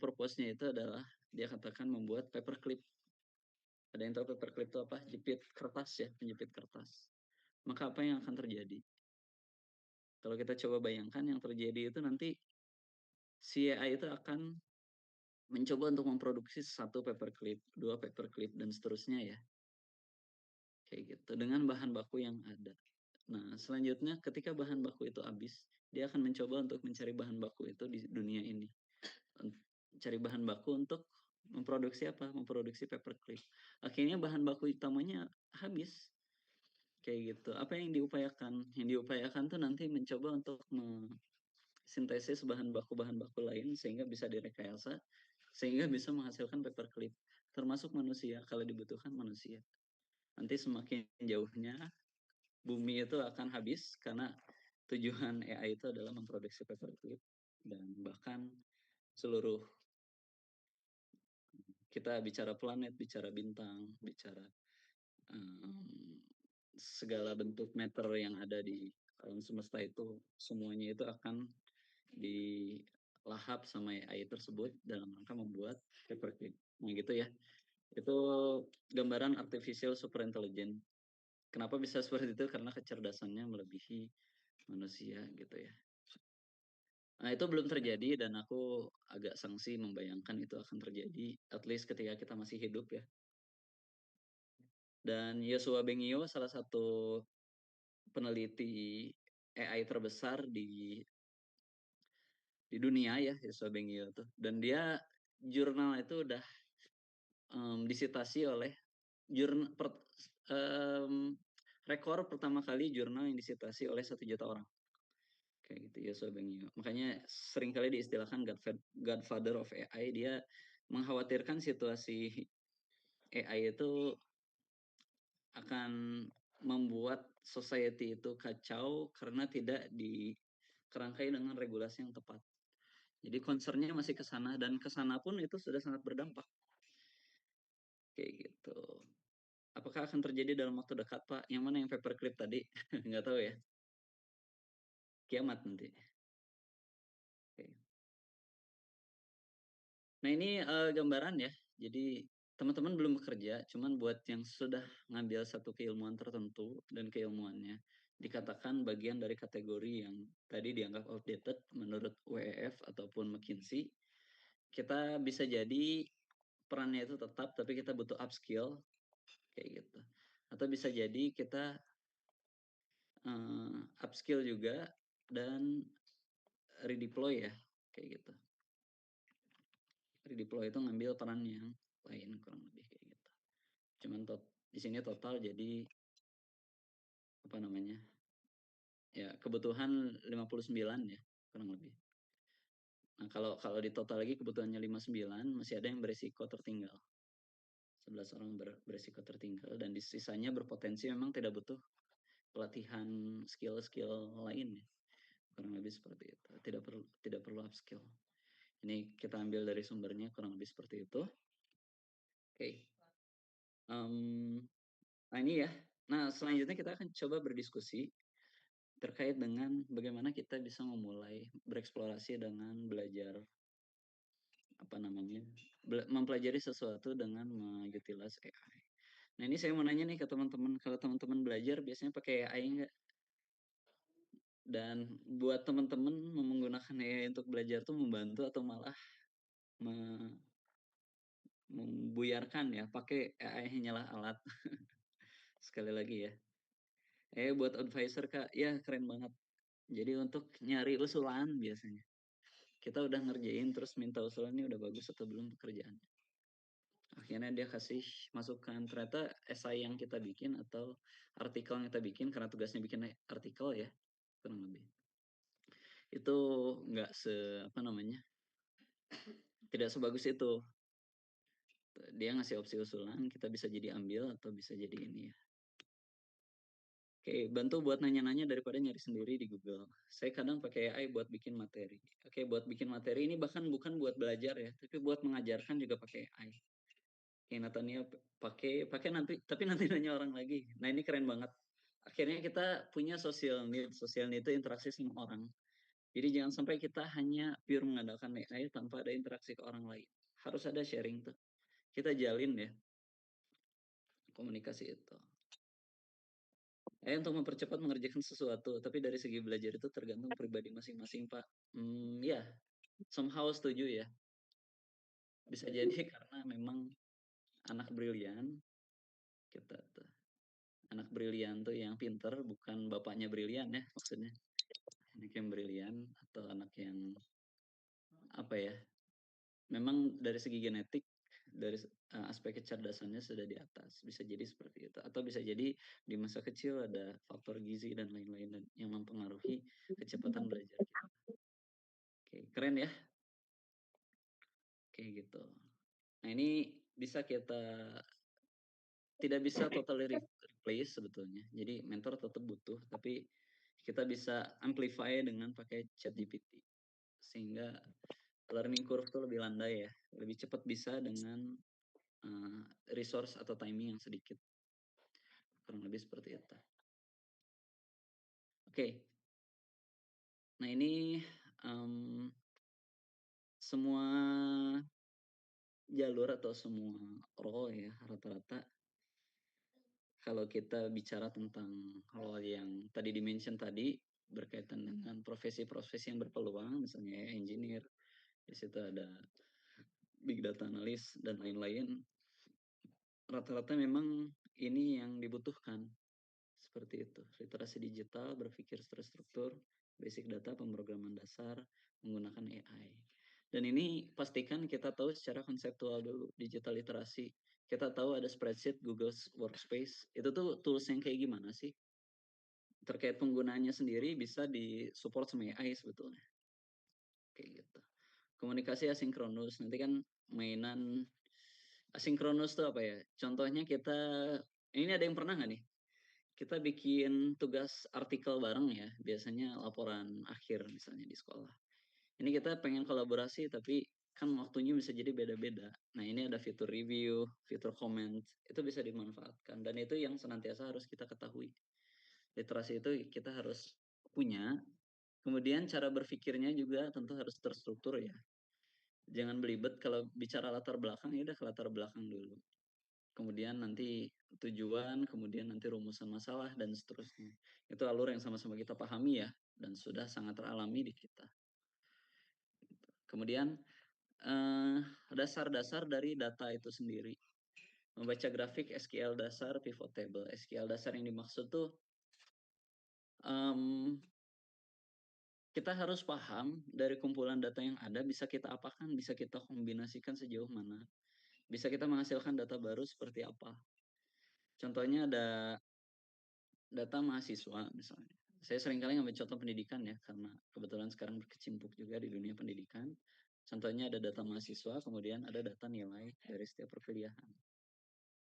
purpose-nya itu adalah dia katakan membuat paperclip. Ada yang tahu paperclip itu apa? Jepit kertas ya, penjepit kertas. Maka apa yang akan terjadi? Kalau kita coba bayangkan yang terjadi itu nanti si AI itu akan mencoba untuk memproduksi satu paperclip, 2 paperclip dan seterusnya ya. Kayak gitu dengan bahan baku yang ada. Nah, selanjutnya ketika bahan baku itu habis, dia akan mencoba untuk mencari bahan baku itu di dunia ini. Cari bahan baku untuk memproduksi apa? Memproduksi paperclip. Akhirnya bahan baku utamanya habis. Kayak gitu. Apa yang diupayakan? Yang diupayakan tuh nanti mencoba untuk sintesis bahan baku lain sehingga bisa direkayasa sehingga bisa menghasilkan paperclip termasuk manusia kalau dibutuhkan manusia. Nanti semakin jauhnya bumi itu akan habis karena tujuan AI itu adalah memproduksi paperclip dan bahkan seluruh kita bicara planet, bicara bintang, bicara um, segala bentuk matter yang ada di alam semesta itu semuanya itu akan dilahap sama AI tersebut dalam rangka membuat paperclip. Nah gitu ya. Itu gambaran artificial super intelligence. Kenapa bisa seperti itu? Karena kecerdasannya melebihi manusia gitu ya. Nah, itu belum terjadi dan aku agak sangsi membayangkan itu akan terjadi at least ketika kita masih hidup ya. Dan Yoshua Bengio salah satu peneliti AI terbesar di dunia ya, Yoshua Bengio tuh. Dan dia jurnal itu udah disitasi oleh jurnal rekor pertama kali jurnal yang disitasi oleh 1 juta orang. Kayak gitu Yoshua Bengio. Makanya seringkali diistilahkan Godfather of AI. Dia mengkhawatirkan situasi AI itu akan membuat society itu kacau karena tidak dikerangkai dengan regulasi yang tepat. Jadi concernnya masih ke sana dan ke sana pun itu sudah sangat berdampak. Kayak gitu. Apakah akan terjadi dalam waktu dekat, Pak? Yang mana yang paperclip tadi? Nggak tahu ya. Kiamat nanti. Oke. Nah ini gambaran ya. Jadi teman-teman belum bekerja, cuman buat yang sudah ngambil satu keilmuan tertentu dan keilmuannya dikatakan bagian dari kategori yang tadi dianggap outdated menurut WEF ataupun McKinsey. Kita bisa jadi perannya itu tetap, tapi kita butuh upskill kayak gitu. Atau bisa jadi kita upskill juga dan redeploy ya kayak gitu. Redeploy itu ngambil peran yang lain kurang lebih kayak gitu. Cuman di sini total jadi apa namanya? Ya, kebutuhan 59 ya kurang lebih. Nah, kalau kalau di total lagi kebutuhannya 59 masih ada yang beresiko tertinggal. 11 orang beresiko tertinggal dan di sisanya berpotensi memang tidak butuh pelatihan skill-skill lain ya. Kurang lebih seperti itu. Tidak perlu upskill. Ini kita ambil dari sumbernya kurang lebih seperti itu. Oke. Nah ini ya. Nah selanjutnya kita akan coba berdiskusi terkait dengan bagaimana kita bisa memulai bereksplorasi dengan belajar apa namanya mempelajari sesuatu dengan mengutilize AI. Nah ini saya mau nanya nih ke teman-teman, kalau teman-teman belajar biasanya pakai AI nggak? Dan buat teman-teman menggunakan AI untuk belajar tuh membantu atau malah membuyarkan ya, pakai AI hanyalah alat. Sekali lagi ya. Buat advisor Kak, ya keren banget. Jadi untuk nyari usulan biasanya. Kita udah ngerjain terus minta usulan ini udah bagus atau belum pekerjaan. Akhirnya dia kasih masukan ternyata esai yang kita bikin atau artikel yang kita bikin karena tugasnya bikin artikel ya kurang lebih itu nggak apa namanya tidak sebagus itu. Dia ngasih opsi usulan kita bisa jadi ambil atau bisa jadi ini ya. Oke, bantu buat nanya-nanya daripada nyari sendiri di Google. Saya kadang pakai AI buat bikin materi. Oke, buat bikin materi ini bahkan bukan buat belajar ya, tapi buat mengajarkan juga pakai AI. Oke, Natania pakai pakai nanti, tapi nanti nanya orang lagi. Nah ini keren banget. Akhirnya kita punya social need itu interaksi sama orang. Jadi jangan sampai kita hanya pure mengandalkan AI tanpa ada interaksi ke orang lain. Harus ada sharing tuh. Kita jalin ya komunikasi itu. Untuk mempercepat mengerjakan sesuatu, tapi dari segi belajar itu tergantung pribadi masing-masing, Pak. Ya, somehow setuju ya. Bisa jadi karena memang anak brilian kita tuh. Anak brilian tuh yang pinter, bukan bapaknya brilian ya maksudnya. Anak yang brilian atau anak yang apa ya, memang dari segi genetik, dari aspek kecerdasannya sudah di atas, bisa jadi seperti itu. Atau bisa jadi di masa kecil ada faktor gizi dan lain-lain dan yang mempengaruhi kecepatan belajar kita. Oke, keren ya, kayak gitu. Nah ini bisa kita tidak bisa totally replace sebetulnya. Jadi mentor tetap butuh, tapi kita bisa amplify dengan pakai ChatGPT. Sehingga learning curve itu lebih landai ya, lebih cepat bisa dengan uh, resource atau timing yang sedikit. Kurang lebih seperti itu. Oke, nah ini um, semua jalur atau semua role ya rata-rata kalau kita bicara tentang role yang tadi dimention tadi berkaitan dengan profesi-profesi yang berpeluang, misalnya engineer, di situ ada big data analyst dan lain-lain, rata-rata memang ini yang dibutuhkan. Seperti itu, literasi digital, berpikir terstruktur, basic data, pemrograman dasar, menggunakan AI. Dan ini pastikan kita tahu secara konseptual dulu, digital literasi. Kita tahu ada spreadsheet, Google Workspace. Itu tuh tools yang kayak gimana sih? Terkait penggunaannya sendiri bisa di-support sama AI sebetulnya. Kayak gitu. Komunikasi asinkronus, nanti kan mainan asinkronus tuh apa ya? Contohnya kita, ini ada yang pernah nggak nih? Kita bikin tugas artikel bareng ya, biasanya laporan akhir misalnya di sekolah. Ini kita pengen kolaborasi tapi kan waktunya bisa jadi beda-beda. Nah ini ada fitur review, fitur comment, itu bisa dimanfaatkan. Dan itu yang senantiasa harus kita ketahui. Literasi itu kita harus punya, kemudian cara berpikirnya juga tentu harus terstruktur ya. Jangan belibet kalau bicara latar belakang, ya udah ke latar belakang dulu. Kemudian nanti tujuan, kemudian nanti rumusan masalah dan seterusnya. Itu alur yang sama-sama kita pahami ya dan sudah sangat teralami di kita. Kemudian dasar-dasar dari data itu sendiri. Membaca grafik SQL dasar, pivot table. SQL dasar yang dimaksud tuh um, kita harus paham dari kumpulan data yang ada bisa kita apakan, bisa kita kombinasikan sejauh mana, bisa kita menghasilkan data baru seperti apa. Contohnya ada data mahasiswa misalnya. Saya seringkali ngambil contoh pendidikan ya, karena kebetulan sekarang berkecimpung juga di dunia pendidikan. Contohnya ada data mahasiswa, kemudian ada data nilai dari setiap perkuliahan.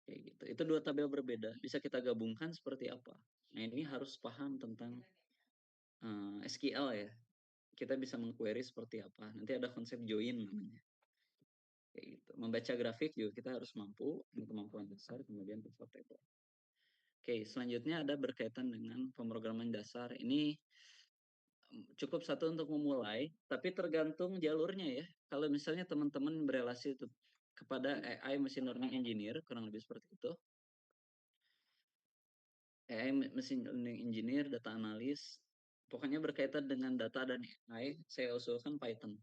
Kayak gitu. Itu dua tabel berbeda, bisa kita gabungkan seperti apa. Nah ini harus paham tentang SQL ya. Kita bisa mengquery seperti apa. Nanti ada konsep join namanya. Kayak gitu. Membaca grafik juga kita harus mampu, kemampuan dasar, kemudian pivot table. Oke, selanjutnya ada berkaitan dengan pemrograman dasar. Ini cukup satu untuk memulai, tapi tergantung jalurnya ya. Kalau misalnya teman-teman berelasi itu kepada AI Machine Learning Engineer, kurang lebih seperti itu. AI Machine Learning Engineer, Data Analis, pokoknya berkaitan dengan data dan AI, saya usulkan Python.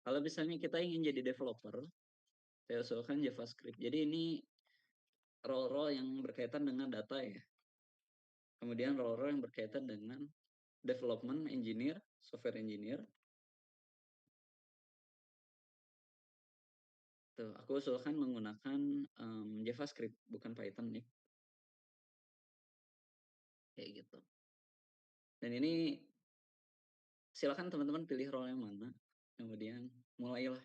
Kalau misalnya kita ingin jadi developer, saya usulkan JavaScript. Jadi ini role-role yang berkaitan dengan data ya. Kemudian role-role yang berkaitan dengan development engineer, software engineer. Tuh, aku usulkan menggunakan JavaScript, bukan Python nih. Kayak gitu. Dan ini silakan teman-teman pilih role yang mana. Kemudian mulailah.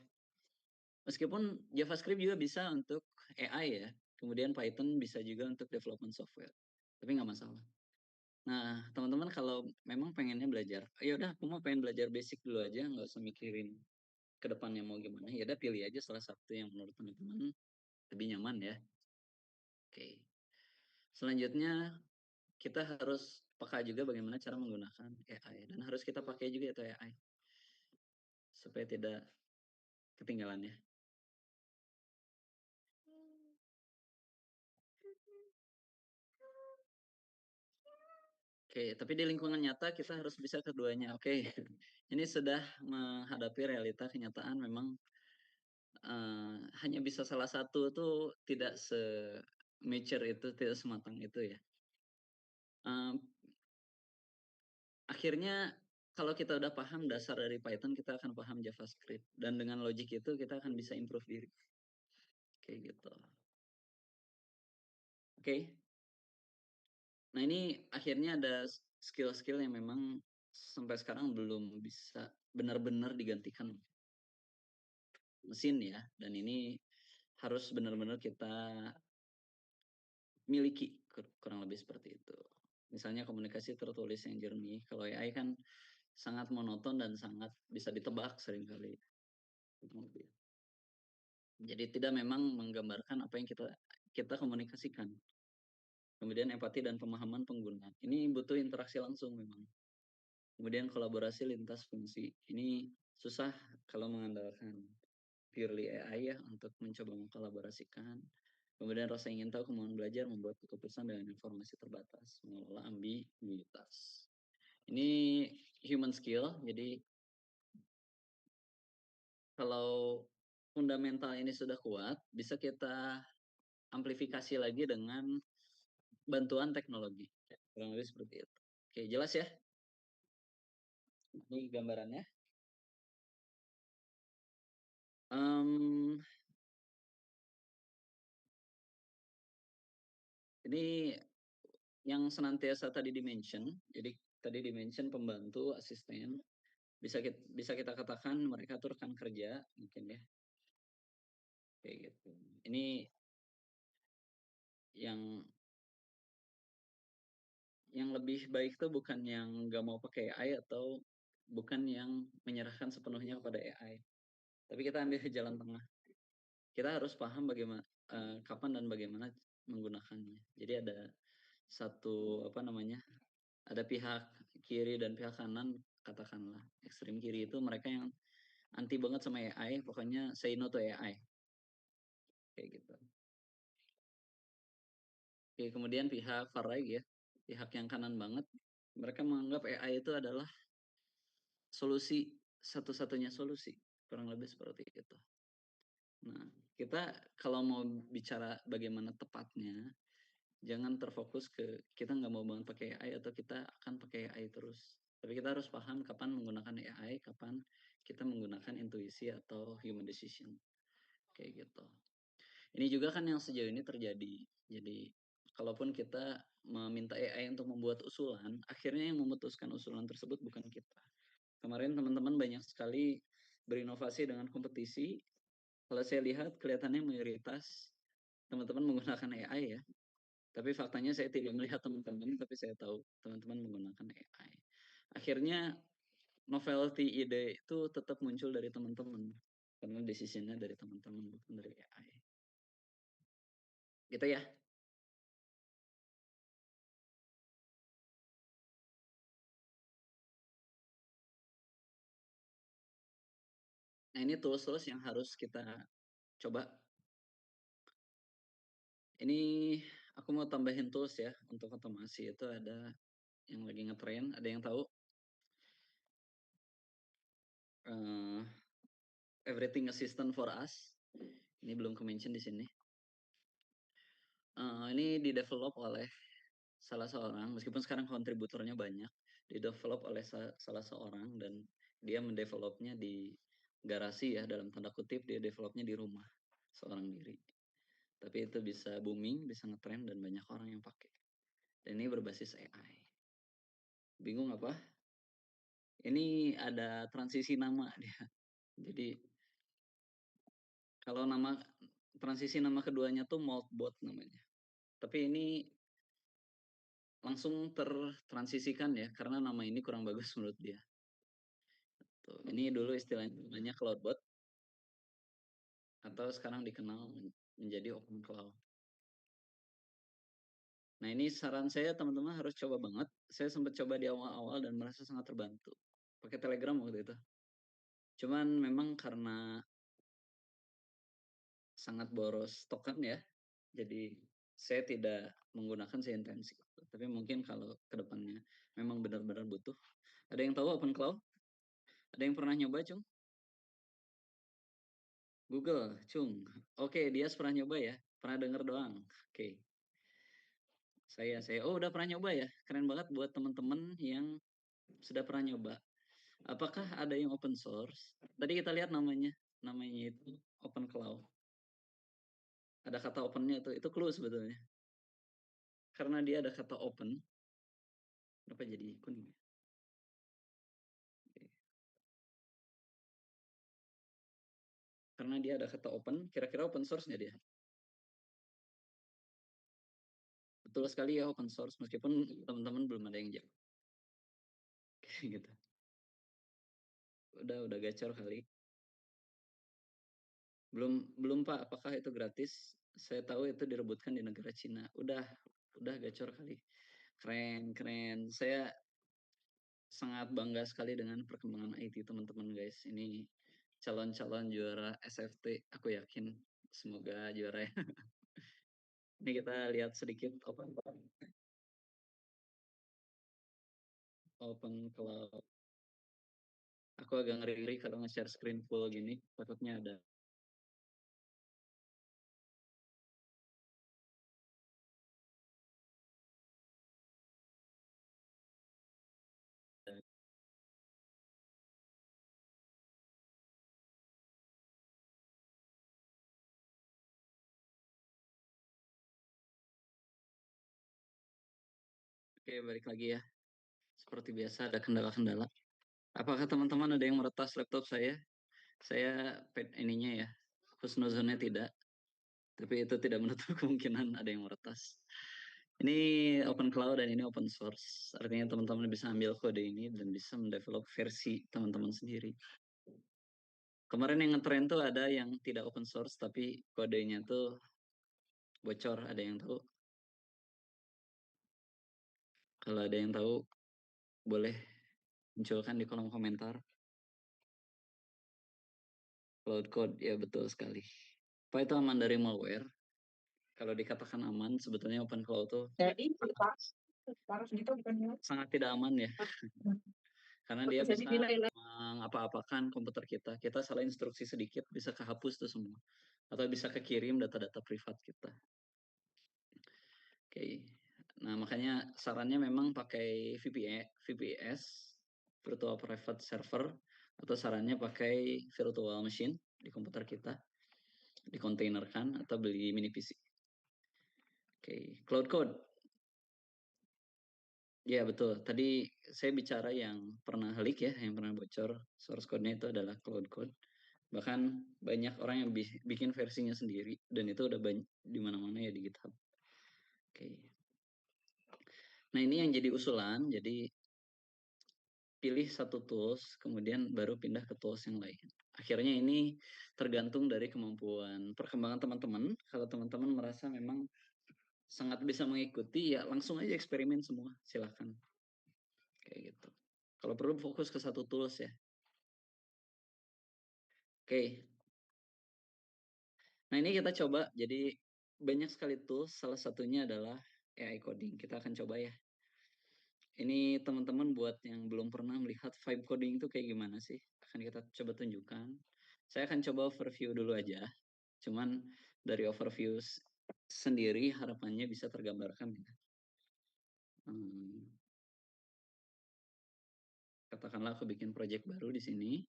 Meskipun JavaScript juga bisa untuk AI ya. Kemudian Python bisa juga untuk development software. Tapi nggak masalah. Nah, teman-teman kalau memang pengennya belajar, ya udah aku mau pengen belajar basic dulu aja, nggak usah mikirin ke depannya mau gimana. Ya udah pilih aja salah satu yang menurut teman-teman lebih nyaman ya. Oke. Selanjutnya kita harus peka juga bagaimana cara menggunakan AI dan harus kita pakai juga itu AI supaya tidak ketinggalan ya. Oke, tapi di lingkungan nyata kita harus bisa keduanya. Oke, ini sudah menghadapi realita kenyataan memang hanya bisa salah satu tuh tidak se-mature itu, tidak sematang itu ya. Eee, akhirnya kalau kita udah paham dasar dari Python, kita akan paham JavaScript dan dengan logic itu kita akan bisa improve diri, kayak gitu. Oke, nah ini akhirnya ada skill-skill yang memang sampai sekarang belum bisa benar-benar digantikan mesin ya, dan ini harus benar-benar kita miliki, kurang lebih seperti itu. Misalnya komunikasi tertulis yang jernih, kalau AI kan sangat monoton dan sangat bisa ditebak seringkali, kurang lebih. Jadi tidak memang menggambarkan apa yang kita kita komunikasikan. Kemudian empati dan pemahaman pengguna. Ini butuh interaksi langsung memang. Kemudian kolaborasi lintas fungsi. Ini susah kalau mengandalkan purely AI ya untuk mencoba mengkolaborasikan. Kemudian rasa ingin tahu, kemauan belajar, membuat keputusan dengan informasi terbatas, mengelola ambiguitas. Ini human skill, jadi kalau fundamental ini sudah kuat, bisa kita amplifikasi lagi dengan bantuan teknologi. Kurang lebih seperti itu. Oke, jelas ya? Ini gambarannya. Um, ini yang senantiasa tadi dimention. Jadi tadi dimention pembantu, asisten. Bisa kita katakan mereka tuh rekan kerja mungkin ya, kayak gitu. Ini yang yang lebih baik tuh bukan yang nggak mau pakai AI atau bukan yang menyerahkan sepenuhnya kepada AI. Tapi kita ambil jalan tengah. Kita harus paham bagaimana kapan dan bagaimana menggunakannya. Jadi ada satu apa namanya, ada pihak kiri dan pihak kanan, katakanlah ekstrem kiri itu mereka yang anti banget sama AI, pokoknya say no to AI kayak gitu. Oke, kemudian pihak far right ya, pihak yang kanan banget, mereka menganggap AI itu adalah solusi, satu-satunya solusi, kurang lebih seperti itu. Nah, kita kalau mau bicara bagaimana tepatnya, jangan terfokus ke kita nggak mau banget pakai AI atau kita akan pakai AI terus. Tapi kita harus paham kapan menggunakan AI, kapan kita menggunakan intuisi atau human decision, kayak gitu. Ini juga kan yang sejauh ini terjadi. Jadi, kalaupun kita meminta AI untuk membuat usulan, akhirnya yang memutuskan usulan tersebut bukan kita. Kemarin teman-teman banyak sekali berinovasi dengan kompetisi. Kalau saya lihat kelihatannya mayoritas teman-teman menggunakan AI ya. Tapi faktanya saya tidak melihat teman-teman, tapi saya tahu teman-teman menggunakan AI. Akhirnya novelty ide itu tetap muncul dari teman-teman. Karena decision dari teman-teman, bukan dari AI. Gitu ya. Nah ini tools-tools yang harus kita coba. Ini aku mau tambahin tools ya untuk otomasi itu ada yang lagi ngetren, ada yang tahu uh, Everything Assistant for Us. Ini belum ke-mention di sini. Ini di-develop oleh salah seorang, meskipun sekarang kontributornya banyak, di-develop oleh salah seorang dan dia mendevelopnya di garasi ya, dalam tanda kutip dia developnya di rumah seorang diri. Tapi itu bisa booming, bisa ngetrend dan banyak orang yang pakai. Dan ini berbasis AI. Bingung apa? Ini ada transisi nama dia. Jadi kalau nama transisi nama keduanya tuh Moldbot namanya. Tapi ini langsung tertransisikan ya karena nama ini kurang bagus menurut dia. Tuh, ini dulu istilahnya namanya Cloudbot atau sekarang dikenal menjadi Open Cloud. Nah, ini saran saya teman-teman harus coba banget. Saya sempat coba di awal-awal dan merasa sangat terbantu. Pakai Telegram waktu itu. Cuman memang karena sangat boros token ya, jadi saya tidak menggunakan seintensif itu. Tapi mungkin kalau ke depannya memang benar-benar butuh. Ada yang tahu OpenClaw? Ada yang pernah nyoba, Cung? Google, Cung. Oke, dia pernah nyoba ya? Pernah denger doang. Oke, saya. Oh, udah pernah nyoba ya? Keren banget buat teman-teman yang sudah pernah nyoba. Apakah ada yang open source? Tadi kita lihat namanya. Namanya itu OpenClaw. Ada kata opennya itu clue sebetulnya. Karena dia ada kata open, kenapa jadi kuning? Oke. Karena dia ada kata open, kira-kira open source nggak dia? Betul sekali ya open source, meskipun teman-teman belum ada yang jawab. Kayak gitu. Udah gacor kali. Belum belum Pak, apakah itu gratis? Saya tahu itu direbutkan di negara Cina. Udah gacor kali. Keren, keren. Saya sangat bangga sekali dengan perkembangan IT teman-teman guys. Ini calon-calon juara SFT, aku yakin. Semoga juara ya. Ini kita lihat sedikit open cloud. Aku agak ngeri-ngeri kalau nge-share screen full gini, takutnya ada. Oke, balik lagi ya. Seperti biasa ada kendala-kendala. Apakah teman-teman ada yang meretas laptop saya? Saya ininya ya, husnuzonnya tidak, tapi itu tidak menutup kemungkinan ada yang meretas. Ini open cloud dan ini open source. Artinya teman-teman bisa ambil kode ini dan bisa mendevelop versi teman-teman sendiri. Kemarin yang ngetren tuh ada yang tidak open source tapi kodenya tuh bocor. Ada yang tahu? Kalau ada yang tahu, boleh munculkan di kolom komentar. Cloud code, ya betul sekali. Apa itu aman dari malware? Kalau dikatakan aman, sebetulnya open cloud tuh Jadi harus gitu bukan ya? sangat tidak aman ya. Karena dia Jadi bisa nilai mengapa-apakan komputer kita. Kita salah instruksi sedikit, bisa kehapus tuh semua. Atau bisa kekirim data-data privat kita. Oke. Nah, makanya sarannya memang pakai VPS, Virtual Private Server, atau sarannya pakai virtual machine di komputer kita, dikontainerkan atau beli mini PC. Oke, Cloud Code. Ya, betul. Tadi saya bicara yang pernah leak ya, yang pernah bocor. Source code-nya itu adalah Cloud Code. Bahkan banyak orang yang bikin versinya sendiri, dan itu udah banyak di mana-mana ya di GitHub. Oke. Nah, ini yang jadi usulan. Jadi pilih satu tools, kemudian baru pindah ke tools yang lain. Akhirnya ini tergantung dari kemampuan perkembangan teman-teman. Kalau teman-teman merasa memang sangat bisa mengikuti, ya langsung aja eksperimen semua. Silahkan. Kayak gitu. Kalau perlu fokus ke satu tools ya. Oke. Nah, ini kita coba. Jadi banyak sekali tools. Salah satunya adalah AI coding. Kita akan coba ya. Ini teman-teman buat yang belum pernah melihat vibe coding itu kayak gimana sih? Akan kita coba tunjukkan. Saya akan coba overview dulu aja. Cuman dari overview sendiri harapannya bisa tergambarkan ya. Hmm, Katakanlah aku bikin project baru di sini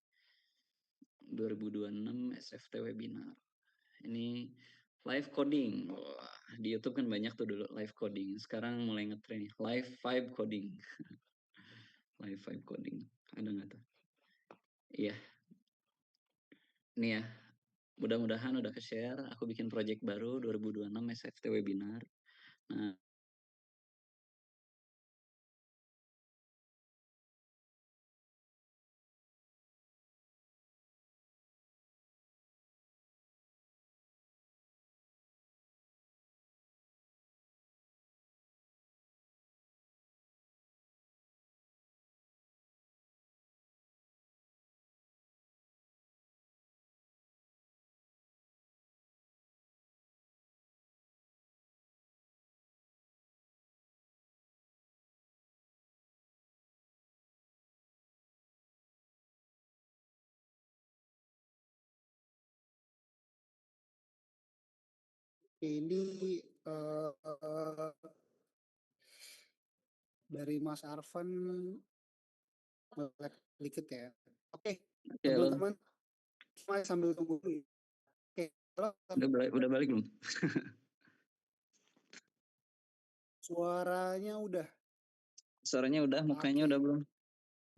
2026 SFT webinar. Ini live coding. Wah, di YouTube kan banyak tuh dulu live coding. Sekarang mulai ngetrend nih, live vibe coding. Live vibe coding. Ada nggak tuh? Iya, ini ya. Mudah-mudahan udah ke-share. Aku bikin project baru 2026 SFT webinar. Nah, Ini dari Mas Arvan melek dikit ya. Oke, Oke, halo. teman-teman, sambil tunggu dulu. Oke, halo, Udah balik belum? suaranya udah. Suaranya udah, mukanya Oke, udah belum?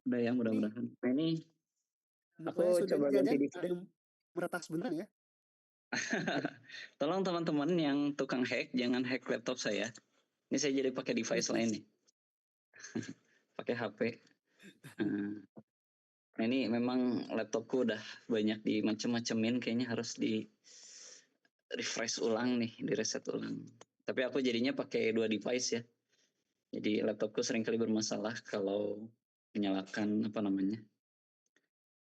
Udah ya, ini mudah-mudahan. Nah, ini mukanya aku sudah, coba ini ganti jangan ada device. yang meretas beneran ya. Tolong teman-teman yang tukang hack, jangan hack laptop saya. Ini saya jadi pakai device lain nih, pakai HP. Nah, ini memang laptopku udah banyak dimacem-macemin, kayaknya harus di refresh ulang nih, di reset ulang. Tapi aku jadinya pakai dua device ya. Jadi laptopku sering kali bermasalah kalau menyalakan apa namanya,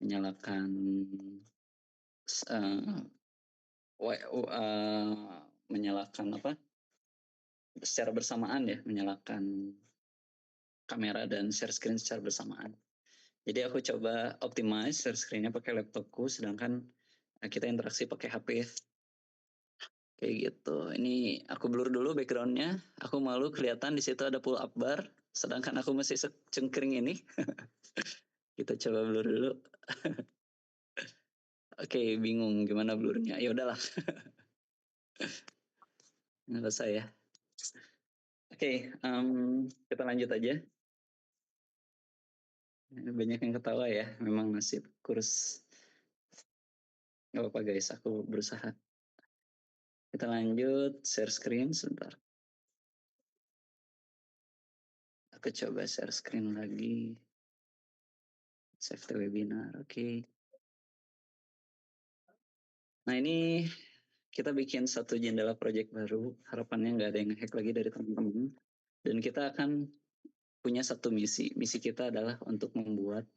menyalakan uh, menyalakan apa secara bersamaan ya, menyalakan kamera dan share screen secara bersamaan. Jadi aku coba optimize share screen-nya pakai laptopku, sedangkan kita interaksi pakai HP ya. Kayak gitu. Ini aku blur dulu backgroundnya. Aku malu kelihatan di situ ada pull up bar, sedangkan aku masih secengkring ini. Kita coba blur dulu. Oke, bingung gimana blurnya. Ya udahlah, nggak usah ya. Oke, kita lanjut aja. Banyak yang ketawa ya, memang nasib kurus. Gak apa-apa guys, aku berusaha. Kita lanjut share screen sebentar. Aku coba share screen lagi. Save the webinar, oke. Nah ini kita bikin satu jendela project baru. Harapannya nggak ada yang hack lagi dari teman-teman. Dan kita akan punya satu misi. Misi kita adalah untuk membuat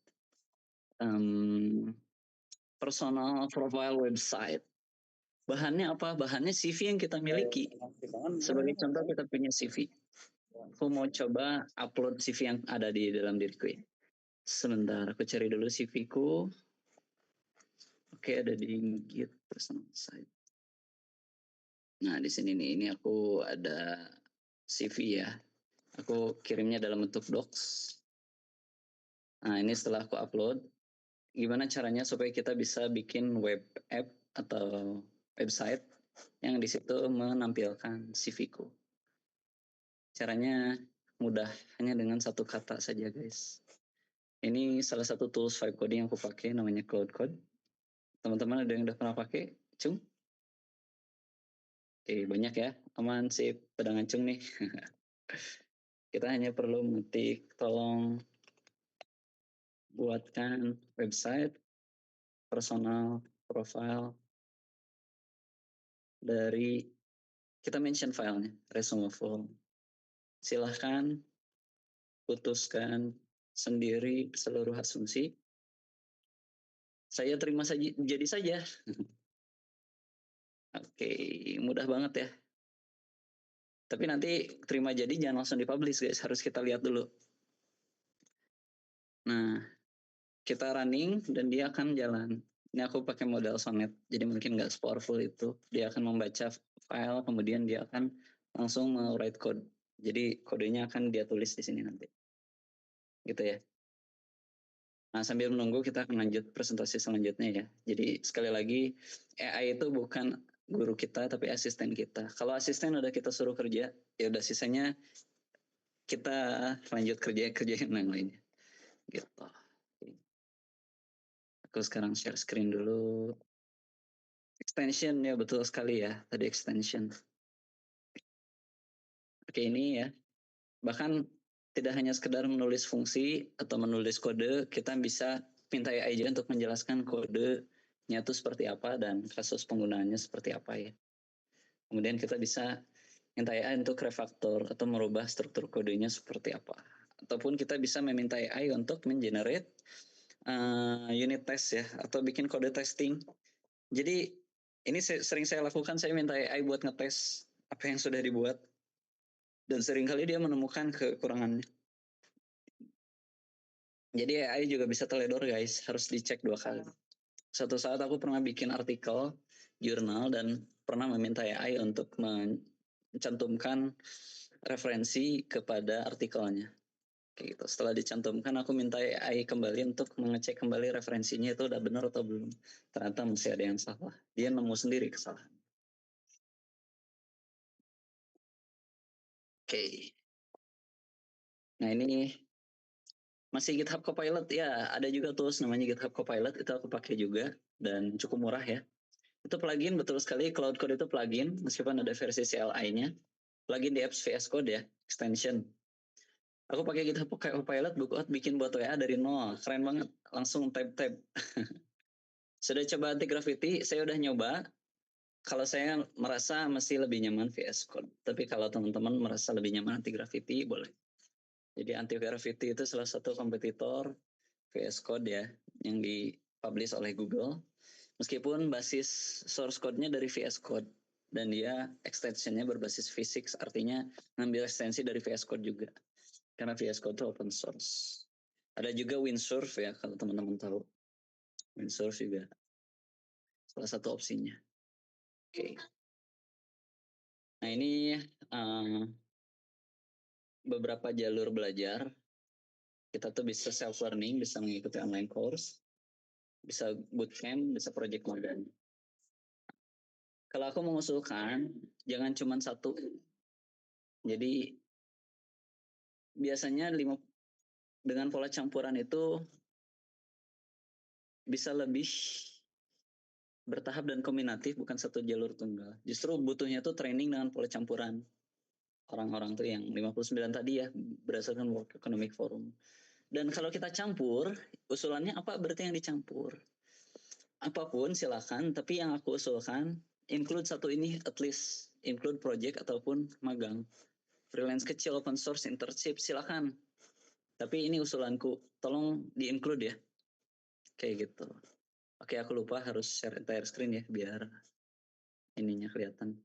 personal profile website. Bahannya apa? Bahannya CV yang kita miliki. Sebagai contoh kita punya CV. Aku mau coba upload CV yang ada di dalam diriku ya. Sebentar, aku cari dulu CV-ku. Oke, ada di Git personal site. Nah, di sini nih, ini aku ada CV ya. Aku kirimnya dalam bentuk docs. Nah, ini setelah aku upload, gimana caranya supaya kita bisa bikin web app atau website yang di situ menampilkan CV-ku. Caranya mudah, hanya dengan satu kata saja guys. Ini salah satu tools vibe coding yang aku pakai, namanya Cloud Code. Teman-teman ada yang udah pernah pakai? Cung? Oke, banyak ya. Aman, sip. Pada ngacung nih. Kita hanya perlu mengetik, tolong buatkan website personal profile dari, kita mention filenya, resume form. Silahkan putuskan sendiri seluruh asumsi. Saya terima saja, jadi saja. Oke, mudah banget ya. Tapi nanti terima jadi jangan langsung dipublish guys, harus kita lihat dulu. Nah, kita running dan dia akan jalan. Ini aku pakai model Sonnet, jadi mungkin nggak powerful itu. Dia akan membaca file, kemudian dia akan langsung write code. Jadi kodenya akan dia tulis di sini nanti. Gitu ya. Nah, sambil menunggu kita akan lanjut presentasi selanjutnya ya. Jadi sekali lagi, AI itu bukan guru kita tapi asisten kita. Kalau asisten udah kita suruh kerja, ya udah sisanya kita lanjut kerja yang lainnya. Gitu. Aku sekarang share screen dulu. Extension ya, betul sekali ya, tadi extension. Oke, ini ya. Bahkan tidak hanya sekedar menulis fungsi atau menulis kode, kita bisa minta AI aja untuk menjelaskan kodenya itu seperti apa dan kasus penggunaannya seperti apa ya. Kemudian kita bisa minta AI untuk refaktor atau merubah struktur kodenya seperti apa. Ataupun kita bisa meminta AI untuk mengenerate unit test ya, atau bikin kode testing. Jadi ini sering saya lakukan, saya minta AI buat ngetes apa yang sudah dibuat. Dan seringkali dia menemukan kekurangannya. Jadi AI juga bisa teledor guys, harus dicek 2 kali. Suatu saat aku pernah bikin artikel jurnal dan pernah meminta AI untuk mencantumkan referensi kepada artikelnya. Kayak gitu. Setelah dicantumkan, aku minta AI kembali untuk mengecek kembali referensinya itu udah benar atau belum. Ternyata masih ada yang salah. Dia nemu sendiri kesalahan. Oke. Nah ini masih GitHub Copilot ya, ada juga tools namanya GitHub Copilot, itu aku pakai juga dan cukup murah ya. Itu plugin, betul sekali, Cloud Code itu plugin meskipun ada versi CLI-nya. Plugin di apps VS Code ya, extension. Aku pakai GitHub Copilot bikin buat WA dari nol, keren banget, langsung type. Sudah coba anti gravity, saya udah nyoba. Kalau saya merasa masih lebih nyaman VS Code, tapi kalau teman-teman merasa lebih nyaman anti gravity boleh. Jadi anti gravity itu salah satu kompetitor VS Code ya, yang dipublish oleh Google. Meskipun basis source code-nya dari VS Code dan dia extension-nya berbasis physics, artinya ngambil ekstensi dari VS Code juga. Karena VS Code itu open source. Ada juga Windsurf ya, kalau teman-teman tahu. Windsurf juga salah satu opsinya. Oke. Nah ini beberapa jalur belajar. Kita tuh bisa self learning, bisa mengikuti online course, bisa bootcamp, bisa project magang. Kalau aku mengusulkan, jangan cuma satu. Jadi biasanya dengan pola campuran itu bisa lebih bertahap dan kombinatif, bukan satu jalur tunggal. Justru butuhnya tuh training dengan pola campuran. Orang-orang tuh yang 59 tadi ya, berdasarkan World Economic Forum. Dan kalau kita campur, usulannya apa berarti yang dicampur? Apapun silakan, tapi yang aku usulkan include satu ini, at least include project ataupun magang. Freelance kecil, open source, internship silakan. Tapi ini usulanku, tolong di-include ya. Kayak gitu. Oke, aku lupa harus share entire screen ya biar ininya kelihatan.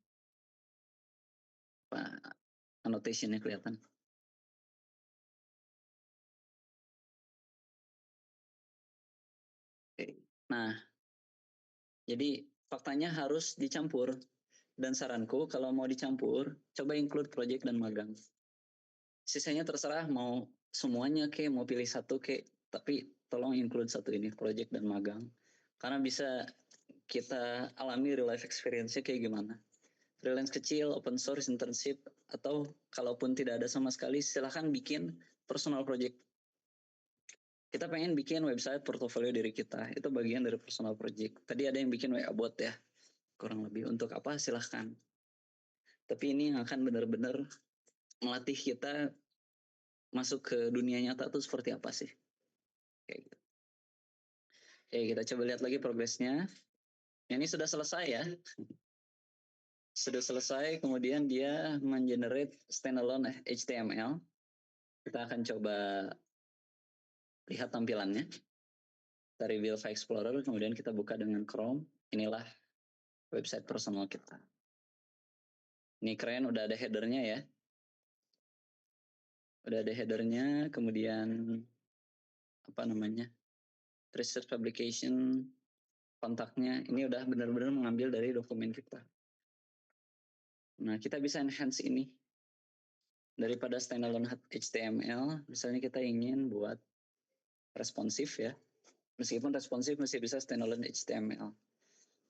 Pak, annotation-nya kelihatan. Oke. Nah, jadi faktanya harus dicampur. Dan saranku kalau mau dicampur, coba include project dan magang. Sisanya terserah mau semuanya ke, mau pilih satu ke, tapi tolong include satu ini, project dan magang. Karena bisa kita alami real life experience-nya kayak gimana. Freelance kecil, open source, internship, atau kalaupun tidak ada sama sekali, silahkan bikin personal project. Kita pengen bikin website portofolio diri kita, itu bagian dari personal project. Tadi ada yang bikin WA bot ya, kurang lebih. Untuk apa? Silahkan. Tapi ini yang akan benar-benar melatih kita masuk ke dunia nyata itu seperti apa sih? Kayak gitu. Oke, kita coba lihat lagi progresnya. Ini sudah selesai ya. Sudah selesai, kemudian dia mengenerate standalone HTML. Kita akan coba lihat tampilannya. Kita reveal File Explorer, kemudian kita buka dengan Chrome. Inilah website personal kita. Ini keren, udah ada headernya ya. Udah ada headernya, kemudian apa namanya? Research publication, kontaknya. Ini udah benar-benar mengambil dari dokumen kita. Nah, kita bisa enhance ini. Daripada standalone HTML, misalnya kita ingin buat responsif ya. Meskipun responsif masih bisa standalone HTML.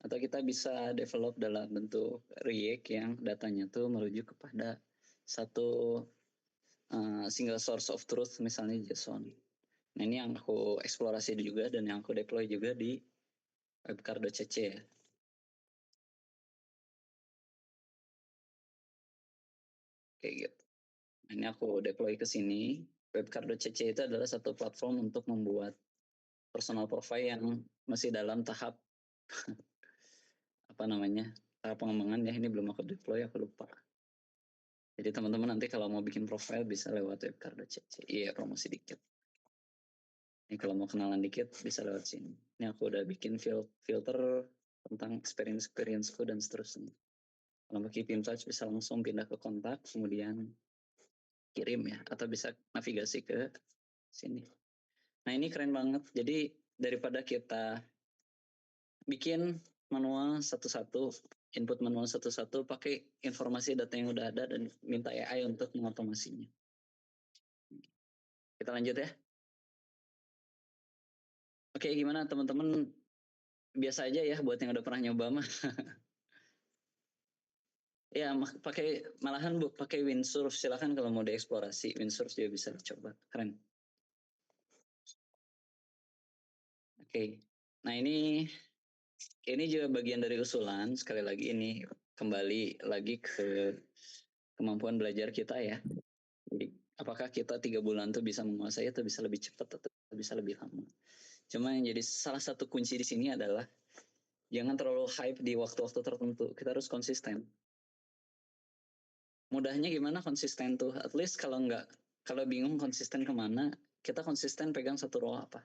Atau kita bisa develop dalam bentuk React yang datanya tuh merujuk kepada satu single source of truth, misalnya JSON. Nah ini yang aku eksplorasi juga dan yang aku deploy juga di webcar.cc ya. Kayak gitu. Nah, ini aku deploy ke sini. Webcar.cc itu adalah satu platform untuk membuat personal profile yang masih dalam tahap apa namanya, tahap pengembangan ya. Ini belum aku deploy, aku lupa. Jadi teman-teman nanti kalau mau bikin profile bisa lewat webcar.cc. Iya, promosi dikit. Ini kalau mau kenalan dikit bisa lewat sini. Ini aku udah bikin filter tentang experience-ku dan seterusnya. Kalau mau keep in touch bisa langsung pindah ke kontak, kemudian kirim ya, atau bisa navigasi ke sini. Nah ini keren banget. Jadi daripada kita bikin manual satu-satu, input manual satu-satu, pakai informasi data yang udah ada dan minta AI untuk mengotomasinya. Kita lanjut ya. Oke, gimana teman-teman? Biasa aja ya buat yang udah pernah nyoba mah. Ya, pakai malahan pakai windsurf, silakan kalau mau dieksplorasi, windsurf juga bisa dicoba, keren. Oke, nah ini juga bagian dari usulan. Sekali lagi ini kembali lagi ke kemampuan belajar kita ya. Jadi, apakah kita 3 bulan tuh bisa menguasai atau bisa lebih cepat atau bisa lebih lama. Cuma yang jadi salah satu kunci di sini adalah jangan terlalu hype di waktu-waktu tertentu. Kita harus konsisten. Mudahnya gimana konsisten tuh? At least kalau bingung konsisten kemana, kita konsisten pegang satu role apa.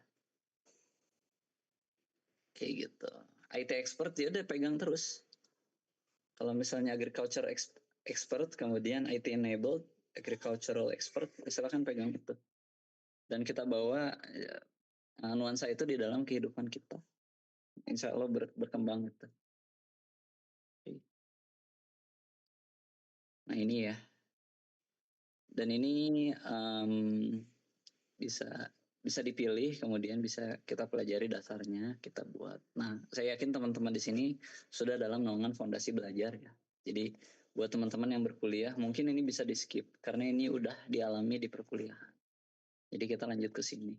Kayak gitu. IT expert ya udah pegang terus. Kalau misalnya agriculture expert, kemudian IT enabled, agricultural expert, silakan pegang itu. Dan kita bawa nuansa itu di dalam kehidupan kita. Insya Allah berkembang itu. Nah ini ya. Dan ini bisa dipilih, kemudian bisa kita pelajari dasarnya, kita buat. Nah, saya yakin teman-teman di sini sudah dalam naungan fondasi belajar ya. Jadi buat teman-teman yang berkuliah, mungkin ini bisa di skip karena ini udah dialami di perkuliahan. Jadi kita lanjut ke sini.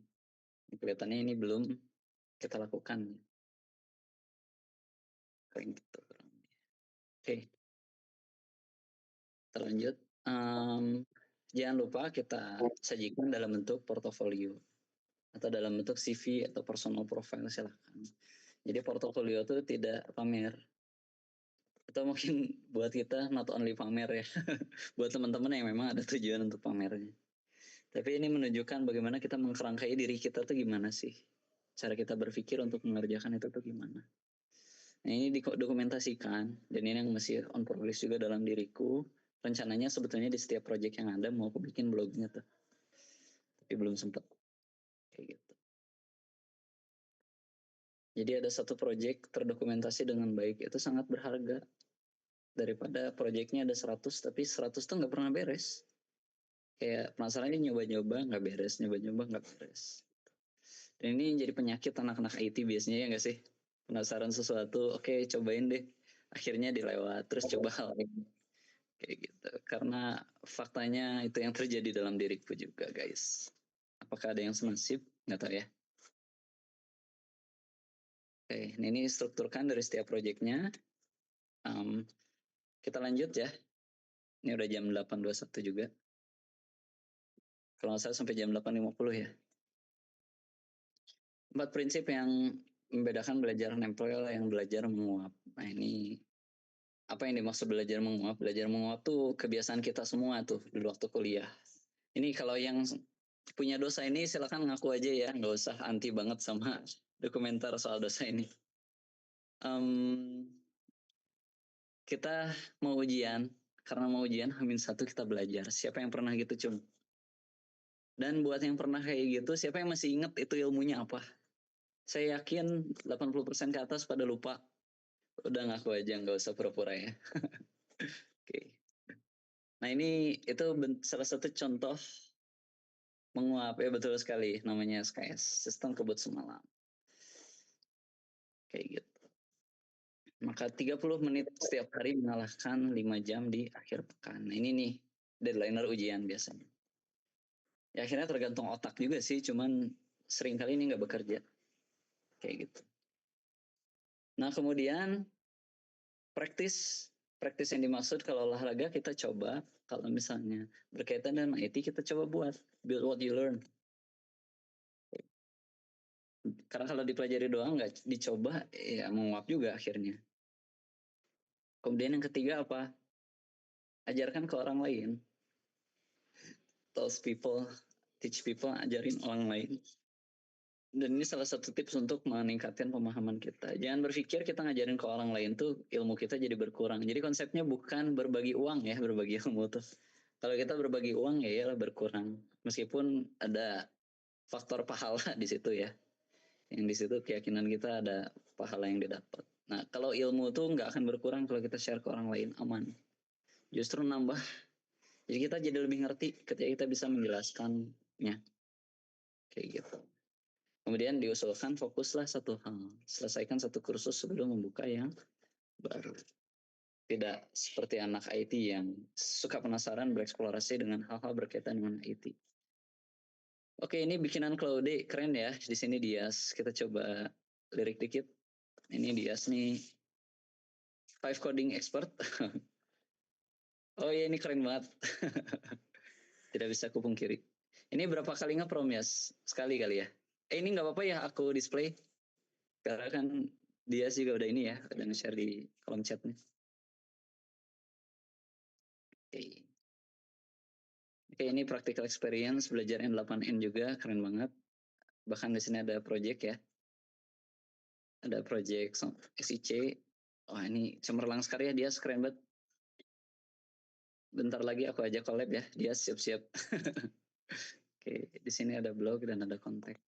Kelihatannya ini belum kita lakukan. Kayak gitu. Oke. Terlanjut. Jangan lupa kita sajikan dalam bentuk portofolio atau dalam bentuk CV atau personal profile, silahkan. Jadi portofolio itu tidak pamer. Atau mungkin buat kita not only pamer ya. Buat teman-teman yang memang ada tujuan untuk pamernya. Tapi ini menunjukkan bagaimana kita mengkerangkai diri kita tuh gimana sih. Cara kita berpikir untuk mengerjakan itu tuh gimana. Nah ini didokumentasikan. Dan ini yang masih on progress juga dalam diriku. Rencananya sebetulnya di setiap project yang ada mau aku bikin blognya tuh. Tapi belum sempat. Kayak gitu. Jadi ada satu project terdokumentasi dengan baik, itu sangat berharga. Daripada projectnya ada 100, tapi 100 tuh nggak pernah beres. Kayak penasaran ini nyoba-nyoba nggak beres, nyoba-nyoba nggak beres. Dan ini jadi penyakit anak-anak IT biasanya ya nggak sih? Penasaran sesuatu, oke cobain deh. Akhirnya dilewat, terus coba hal lain. Kayak gitu. Karena faktanya itu yang terjadi dalam diriku juga guys. Apakah ada yang senasib? Nggak tahu ya. Oke, ini strukturkan dari setiap proyeknya. Kita lanjut ya. Ini udah jam 8.21 juga. Kalau nggak salah sampai jam 8.50 ya. 4 prinsip yang membedakan belajar nempel yang belajar menguap. Nah ini apa yang dimaksud belajar menguap? Belajar menguap tuh kebiasaan kita semua tuh di waktu kuliah. Ini kalau yang punya dosa ini silakan ngaku aja ya, nggak usah anti banget sama dokumenter soal dosa ini. Kita mau ujian, karena mau ujian H-1 kita belajar. Siapa yang pernah gitu cum? Dan buat yang pernah kayak gitu, siapa yang masih ingat itu ilmunya apa? Saya yakin 80% ke atas pada lupa. Udah ngaku aja, nggak usah pura-pura ya. Oke. Nah ini itu salah satu contoh menguap ya, betul sekali, namanya SKS, sistem kebut semalam. Kayak gitu. Maka 30 menit setiap hari mengalahkan 5 jam di akhir pekan. Nah ini nih deadliner ujian biasanya. Ya akhirnya tergantung otak juga sih, cuman sering kali ini nggak bekerja. Kayak gitu. Nah kemudian praktis yang dimaksud kalau olahraga kita coba, kalau misalnya berkaitan dengan IT kita coba buat build what you learn. Karena kalau dipelajari doang nggak dicoba, ya menguap juga akhirnya. Kemudian yang ketiga apa? Ajarkan ke orang lain. Teach people, ajarin orang lain. Dan ini salah satu tips untuk meningkatkan pemahaman kita. Jangan berpikir kita ngajarin ke orang lain tuh ilmu kita jadi berkurang. Jadi konsepnya bukan berbagi uang ya, berbagi ilmu tuh. Kalau kita berbagi uang ya iyalah berkurang. Meskipun ada faktor pahala di situ ya. Yang di situ keyakinan kita ada pahala yang didapat. Nah, kalau ilmu tuh nggak akan berkurang kalau kita share ke orang lain, aman. Justru nambah. Jadi kita jadi lebih ngerti ketika kita bisa menjelaskannya. Kayak gitu. Kemudian diusulkan fokuslah satu hal. Selesaikan satu kursus sebelum membuka yang baru. Tidak seperti anak IT yang suka penasaran bereksplorasi dengan hal-hal berkaitan dengan IT. Oke, ini bikinan Claude, keren ya. Di sini Dias. Kita coba lirik dikit. Ini Dias nih. 5 coding expert. Oh iya, ini keren banget. Tidak bisa kupungkiri. Ini berapa kali nge-prom ya? Sekali kali ya? Ini nggak apa-apa ya aku display? Karena kan Dias juga udah ini ya, udah nge-share di kolom chatnya. Oke. Oke, ini practical experience belajar N8N juga, keren banget. Bahkan di sini ada project ya. Ada project SIC. Wah, ini cemerlang sekali ya, dia keren banget. Bentar lagi aku ajak collab ya, dia siap-siap. Oke, di sini ada blog dan ada kontak.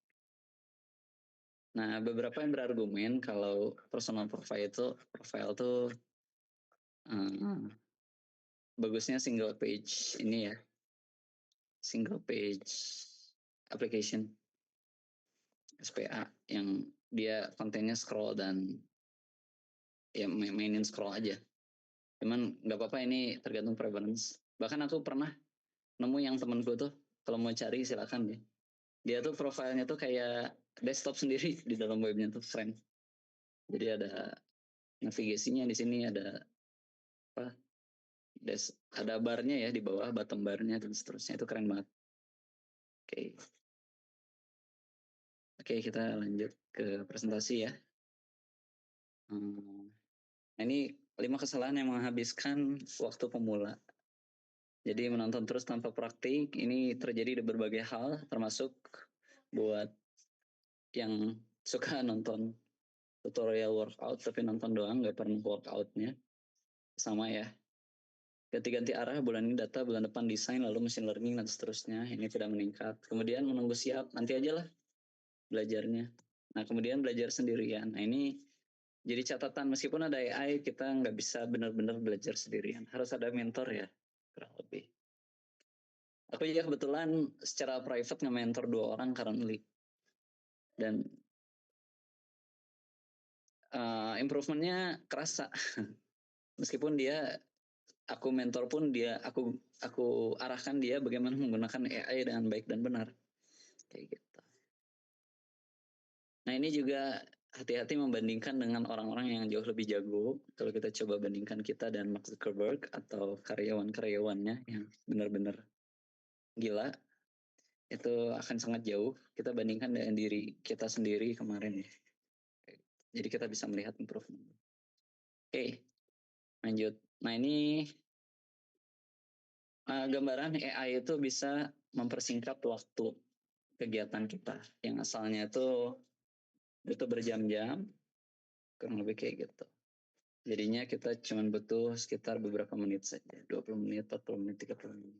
Nah, beberapa yang berargumen kalau personal profile itu bagusnya single page ini ya, single page application SPA yang dia kontennya scroll dan ya mainin scroll aja. Cuman nggak apa-apa, ini tergantung preference. Bahkan aku pernah nemu yang temenku tuh, kalau mau cari silakan ya. Dia tuh profilnya tuh kayak desktop sendiri di dalam webnya tuh keren. Jadi ada navigasinya di sini, ada apa? Ada barnya ya di bawah, bottom barnya dan seterusnya, itu keren banget. Oke. Oke, kita lanjut ke presentasi ya. Nah, ini 5 kesalahan yang menghabiskan waktu pemula. Jadi menonton terus tanpa praktik, ini terjadi di berbagai hal, termasuk buat yang suka nonton tutorial workout tapi nonton doang, nggak pernah workoutnya. Sama ya. Ganti-ganti arah, bulan ini data, bulan depan desain, lalu machine learning, dan seterusnya. Ini tidak meningkat. Kemudian menunggu siap, nanti aja lah belajarnya. Nah, kemudian belajar sendirian. Nah, ini jadi catatan, meskipun ada AI, kita nggak bisa benar-benar belajar sendirian. Harus ada mentor ya, kurang lebih. Aku juga kebetulan secara private nge-mentor 2 orang currently. Dan improvementnya kerasa. Meskipun dia, aku mentor pun dia, aku arahkan dia bagaimana menggunakan AI dengan baik dan benar. Kayak gitu. Nah, ini juga hati-hati membandingkan dengan orang-orang yang jauh lebih jago. Kalau kita coba bandingkan kita dan Mark Zuckerberg atau karyawan-karyawannya yang benar-benar gila, itu akan sangat jauh. Kita bandingkan dengan diri kita sendiri kemarin ya. Jadi kita bisa melihat improvement. Oke, lanjut. Nah, ini gambaran AI itu bisa mempersingkat waktu kegiatan kita. Yang asalnya itu butuh berjam-jam, kurang lebih kayak gitu. Jadinya kita cuma butuh sekitar beberapa menit saja, 20 menit, 40 menit, 30 menit.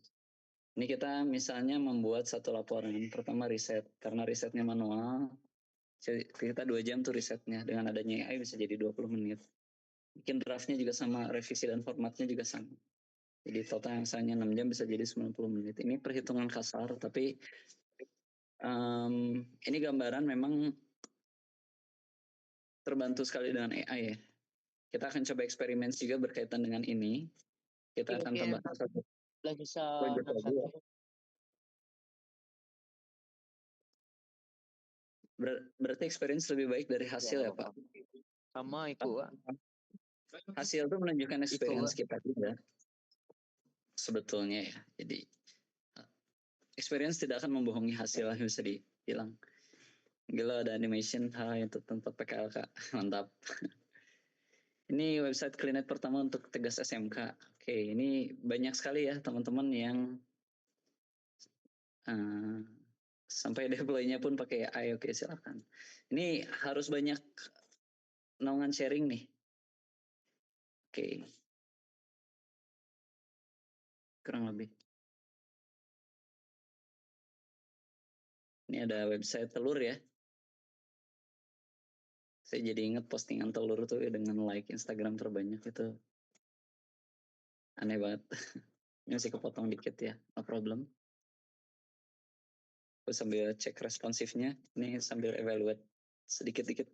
Ini kita misalnya membuat satu laporan, pertama riset, karena risetnya manual, kita 2 jam tuh risetnya, dengan adanya AI bisa jadi 20 menit. Bikin draftnya juga sama, revisi dan formatnya juga sama. Jadi total yang misalnya 6 jam bisa jadi 90 menit. Ini perhitungan kasar, tapi ini gambaran memang terbantu sekali dengan AI ya. Kita akan coba eksperimen juga berkaitan dengan ini. Kita akan tambahkan satu bisa project lagi ya. Berarti experience lebih baik dari hasil ya Pak? Sama itu Pak. Hasil itu menunjukkan experience Itu, kita juga. Sebetulnya ya. Jadi experience tidak akan membohongi hasil, bisa dibilang. Gila, ada animation, itu tempat PKLK. Mantap. Ini website Klinet pertama untuk Tegas SMK. Oke, ini banyak sekali ya teman-teman yang sampai deploy-nya pun pakai AI. Oke, silakan. Ini harus banyak naungan sharing nih. Oke. Kurang lebih. Ini ada website telur ya. Saya jadi inget postingan telur tuh dengan like Instagram terbanyak itu aneh banget. Ini masih kepotong dikit ya, no problem. Aku sambil cek responsifnya, ini sambil evaluate sedikit-dikit.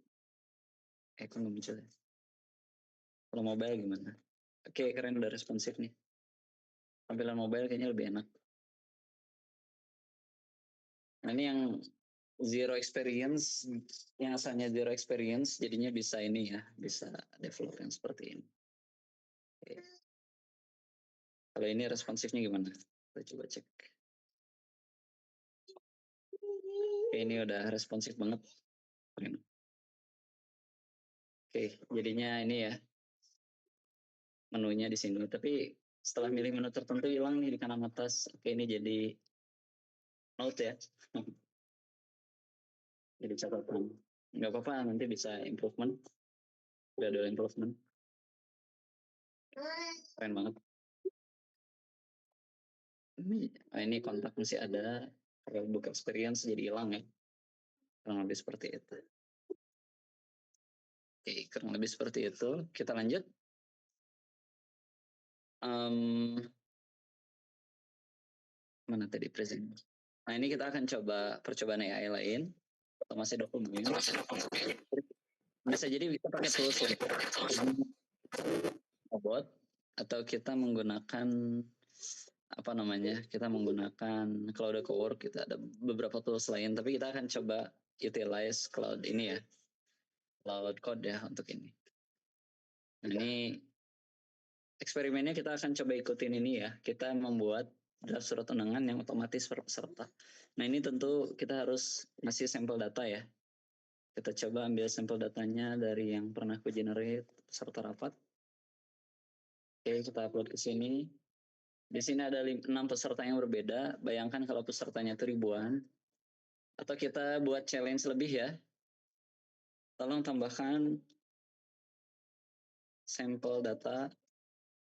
Kok nggak muncul ya? Kalau mobile gimana? Oke, keren udah responsif nih. Tampilan mobile kayaknya lebih enak. Nah ini yang zero experience, yang asalnya zero experience, jadinya bisa ini ya, bisa develop yang seperti ini. Oke. Kalau ini responsifnya gimana? Kita coba cek. Oke, ini udah responsif banget. Keren. Oke, jadinya ini ya menunya di sini. Tapi setelah milih menu tertentu hilang nih di kanan atas. Oke, ini jadi note ya. Jadi catatan. Nggak apa-apa, nanti bisa improvement. Gradual improvement. Keren banget. Ini kontak masih ada. Kalau book experience jadi hilang ya. Kurang lebih seperti itu. Oke, kurang lebih seperti itu. Kita lanjut. Mana tadi present? Nah ini kita akan coba percobaan AI lain. Masih dokumen. Bisa jadi kita pakai tools robot atau kita menggunakan apa namanya? Kita menggunakan Cloud Cowork. Kita ada beberapa tools lain, tapi kita akan coba utilize cloud ini ya, cloud code ya untuk ini. Nah, ini eksperimennya kita akan coba ikutin ini ya. Kita membuat draft surat undangan yang otomatis per peserta. Nah ini tentu kita harus ngasih sampel data ya. Kita coba ambil sampel datanya dari yang pernah aku generate peserta rapat. Oke, kita upload ke sini. Di sini ada 6 peserta yang berbeda. Bayangkan kalau pesertanya itu ribuan. Atau kita buat challenge lebih ya. Tolong tambahkan sampel data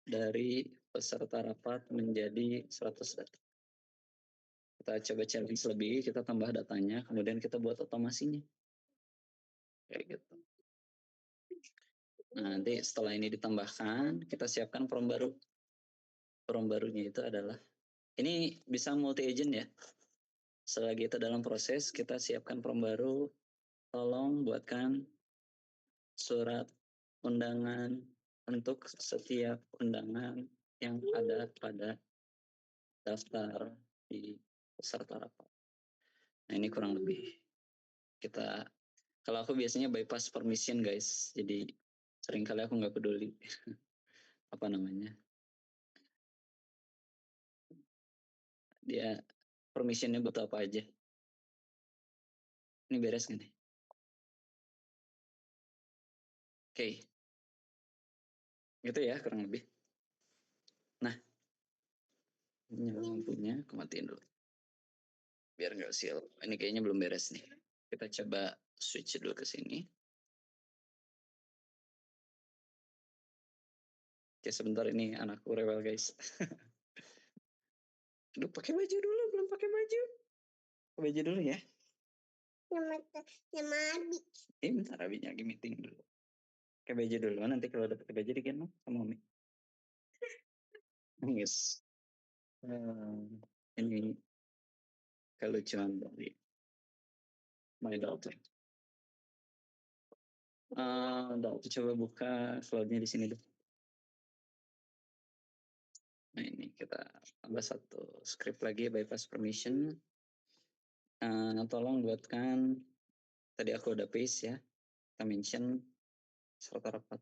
dari peserta rapat menjadi 100 data. Kita coba challenge lebih, kita tambah datanya, kemudian kita buat otomasinya. Kayak gitu. Nah, nanti setelah ini ditambahkan, kita siapkan form baru. Form barunya itu adalah, ini bisa multi agent ya. Selagi itu dalam proses, kita siapkan form baru. Tolong buatkan surat undangan untuk setiap undangan yang ada pada daftar di peserta rapat. Nah ini kurang lebih kita, kalau aku biasanya bypass permission guys, jadi seringkali aku nggak peduli apa namanya, dia permissionnya butuh apa aja. Ini beres nggak nih? Oke, gitu ya kurang lebih. Nah, ini lampunya aku matiin dulu biar nggak sil. Ini kayaknya belum beres nih. Kita coba switch dulu ke sini. Oke, sebentar ini anakku rewel guys. Aduh, pakai baju dulu, belum pakai baju. Pakai baju dulu ya. Sama Abi. Bentar, Abinya lagi meeting dulu. Pakai baju dulu, nanti kalau udah pakai baju digendong sama Umi. Yes. Ini kelucuan dari my daughter. Daughter coba buka cloud-nya di sini dulu. Nah ini kita tambah satu script lagi, bypass permission. Tolong buatkan, tadi aku udah paste ya, kita mention serta rapat.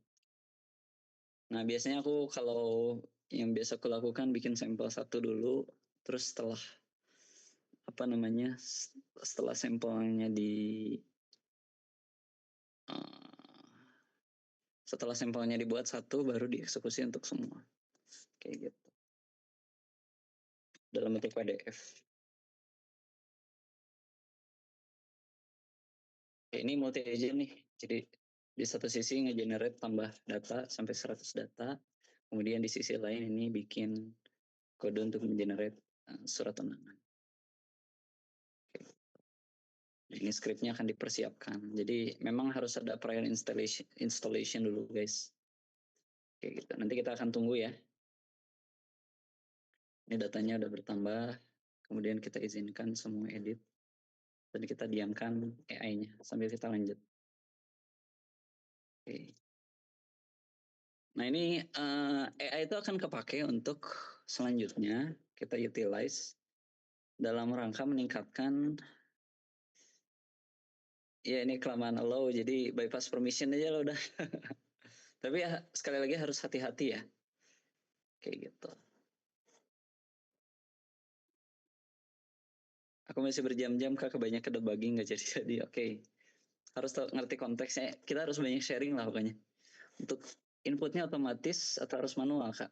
Nah biasanya aku kalau yang biasa aku lakukan bikin sampel satu dulu, terus setelah apa namanya, setelah sampelnya setelah sampelnya dibuat satu baru dieksekusi untuk semua kayak gitu dalam bentuk PDF. Ini multi agent nih, jadi di satu sisi nge-generate tambah data sampai 100 data, kemudian di sisi lain ini bikin kode untuk mengenerate surat undangan. Nah, ini scriptnya akan dipersiapkan. Jadi memang harus ada prior installation dulu guys. Kayak gitu. Nanti kita akan tunggu ya. Ini datanya udah bertambah. Kemudian kita izinkan semua edit. Dan kita diamkan AI-nya sambil kita lanjut. Oke. Nah ini AI itu akan kepake untuk selanjutnya kita utilize dalam rangka meningkatkan, ya ini kelamaan allow jadi bypass permission aja lo udah. Tapi ya, sekali lagi harus hati-hati ya. Kayak gitu. Aku masih berjam-jam kak, kebanyakan debugging nggak jadi. Oke. Harus ngerti konteksnya. Kita harus banyak sharing lah pokoknya. Untuk inputnya otomatis atau harus manual kak?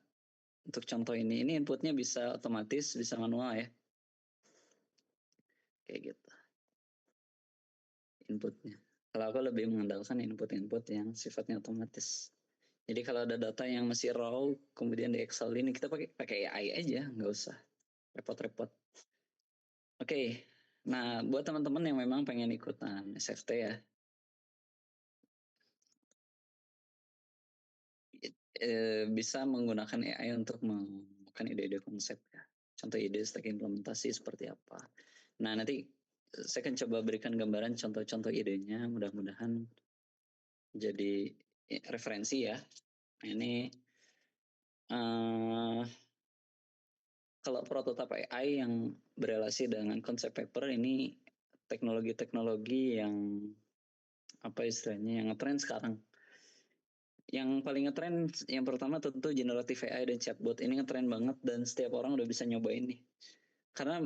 Untuk contoh ini inputnya bisa otomatis, bisa manual ya. Kayak gitu. Inputnya. Kalau aku lebih mengandalkan input-input yang sifatnya otomatis. Jadi kalau ada data yang masih raw, kemudian di Excel ini kita pakai AI aja, nggak usah repot-repot. Oke, nah buat teman-teman yang memang pengen ikutan SFT ya, bisa menggunakan AI untuk menemukan ide-ide konsep ya. Contoh ide stack implementasi seperti apa. Nah nanti saya akan coba berikan gambaran contoh-contoh idenya, mudah-mudahan jadi referensi ya. Ini kalau prototipe AI yang berelasi dengan konsep paper ini teknologi-teknologi yang apa istilahnya yang ngetrend sekarang. Yang paling ngetrend yang pertama tentu generative AI dan chatbot ini ngetrend banget dan setiap orang udah bisa nyobain nih. Karena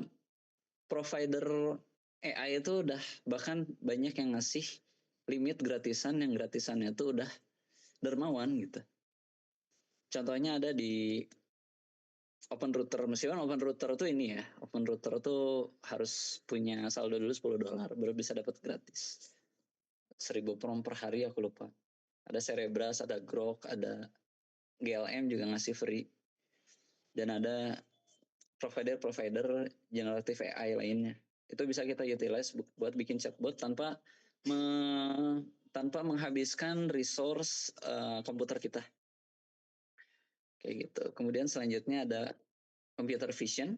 provider AI itu udah bahkan banyak yang ngasih limit gratisan yang gratisannya itu udah dermawan gitu. Contohnya ada di Open Router, meskipun Open Router tuh ini ya, Open Router tuh harus punya saldo dulu $10 baru bisa dapat gratis. 1000 prom per hari aku lupa. Ada Cerebras, ada Grok, ada GLM juga ngasih free. Dan ada provider-provider generative AI lainnya. Itu bisa kita utilize buat bikin chatbot tanpa menghabiskan resource komputer kita. Kayak gitu. Kemudian selanjutnya ada computer vision.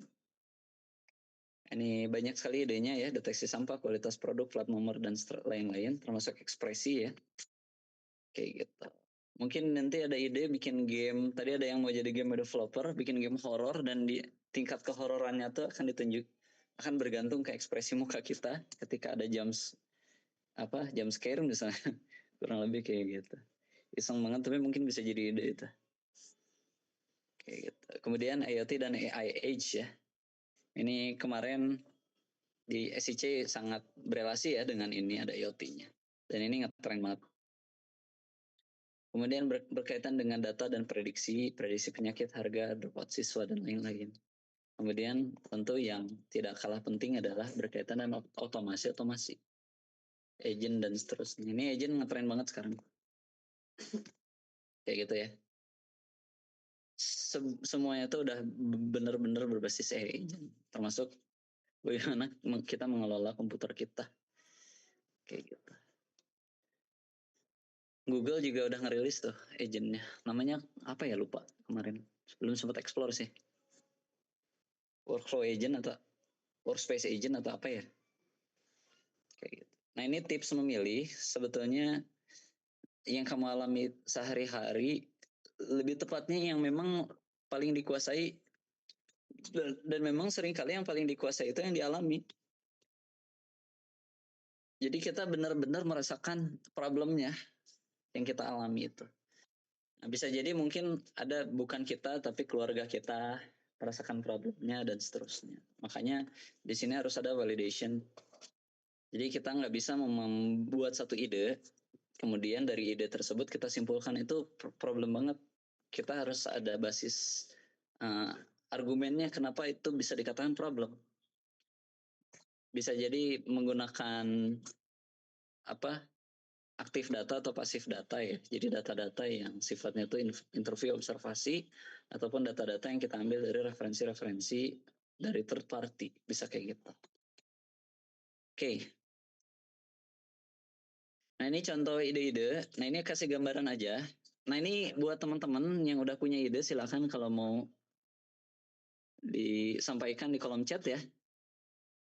Ini banyak sekali idenya ya, deteksi sampah, kualitas produk, plat nomor, dan lain-lain, termasuk ekspresi ya. Kayak gitu. Mungkin nanti ada ide bikin game, tadi ada yang mau jadi game developer, bikin game horror, dan di tingkat kehororannya tuh akan akan bergantung ke ekspresi muka kita ketika ada jump scare misalnya. Kurang lebih kayak gitu. Iseng banget, tapi mungkin bisa jadi ide itu. Kayak gitu. Kemudian IoT dan AI Age ya. Ini kemarin di SIC sangat berelasi ya dengan ini, ada IoT-nya. Dan ini ngetren banget. Kemudian berkaitan dengan data dan prediksi penyakit, harga, dropout siswa, dan lain-lain. Kemudian tentu yang tidak kalah penting adalah berkaitan dengan otomasi, agent dan seterusnya. Ini agent ngetren banget sekarang. Kayak gitu ya. Semuanya itu udah benar-benar berbasis agent. Termasuk bagaimana kita mengelola komputer kita. Kayak gitu. Google juga udah ngerilis tuh agentnya. Namanya apa ya, lupa kemarin. Belum sempat explore sih. Workflow agent atau workspace agent atau apa ya. Kayak gitu. Nah ini tips memilih sebetulnya yang kamu alami sehari-hari, lebih tepatnya yang memang paling dikuasai dan memang seringkali yang paling dikuasai itu yang dialami. Jadi kita benar-benar merasakan problemnya yang kita alami itu. Nah, bisa jadi mungkin ada bukan kita tapi keluarga kita merasakan problemnya dan seterusnya. Makanya di sini harus ada validation. Jadi kita nggak bisa membuat satu ide, kemudian dari ide tersebut kita simpulkan itu problem banget. Kita harus ada basis argumennya kenapa itu bisa dikatakan problem. Bisa jadi menggunakan aktif data atau pasif data ya. Jadi data-data yang sifatnya itu interview observasi ataupun data-data yang kita ambil dari referensi-referensi dari third party. Bisa kayak gitu. Oke. Nah ini contoh ide-ide. Nah ini kasih gambaran aja. Nah ini buat teman-teman yang udah punya ide silakan kalau mau disampaikan di kolom chat ya.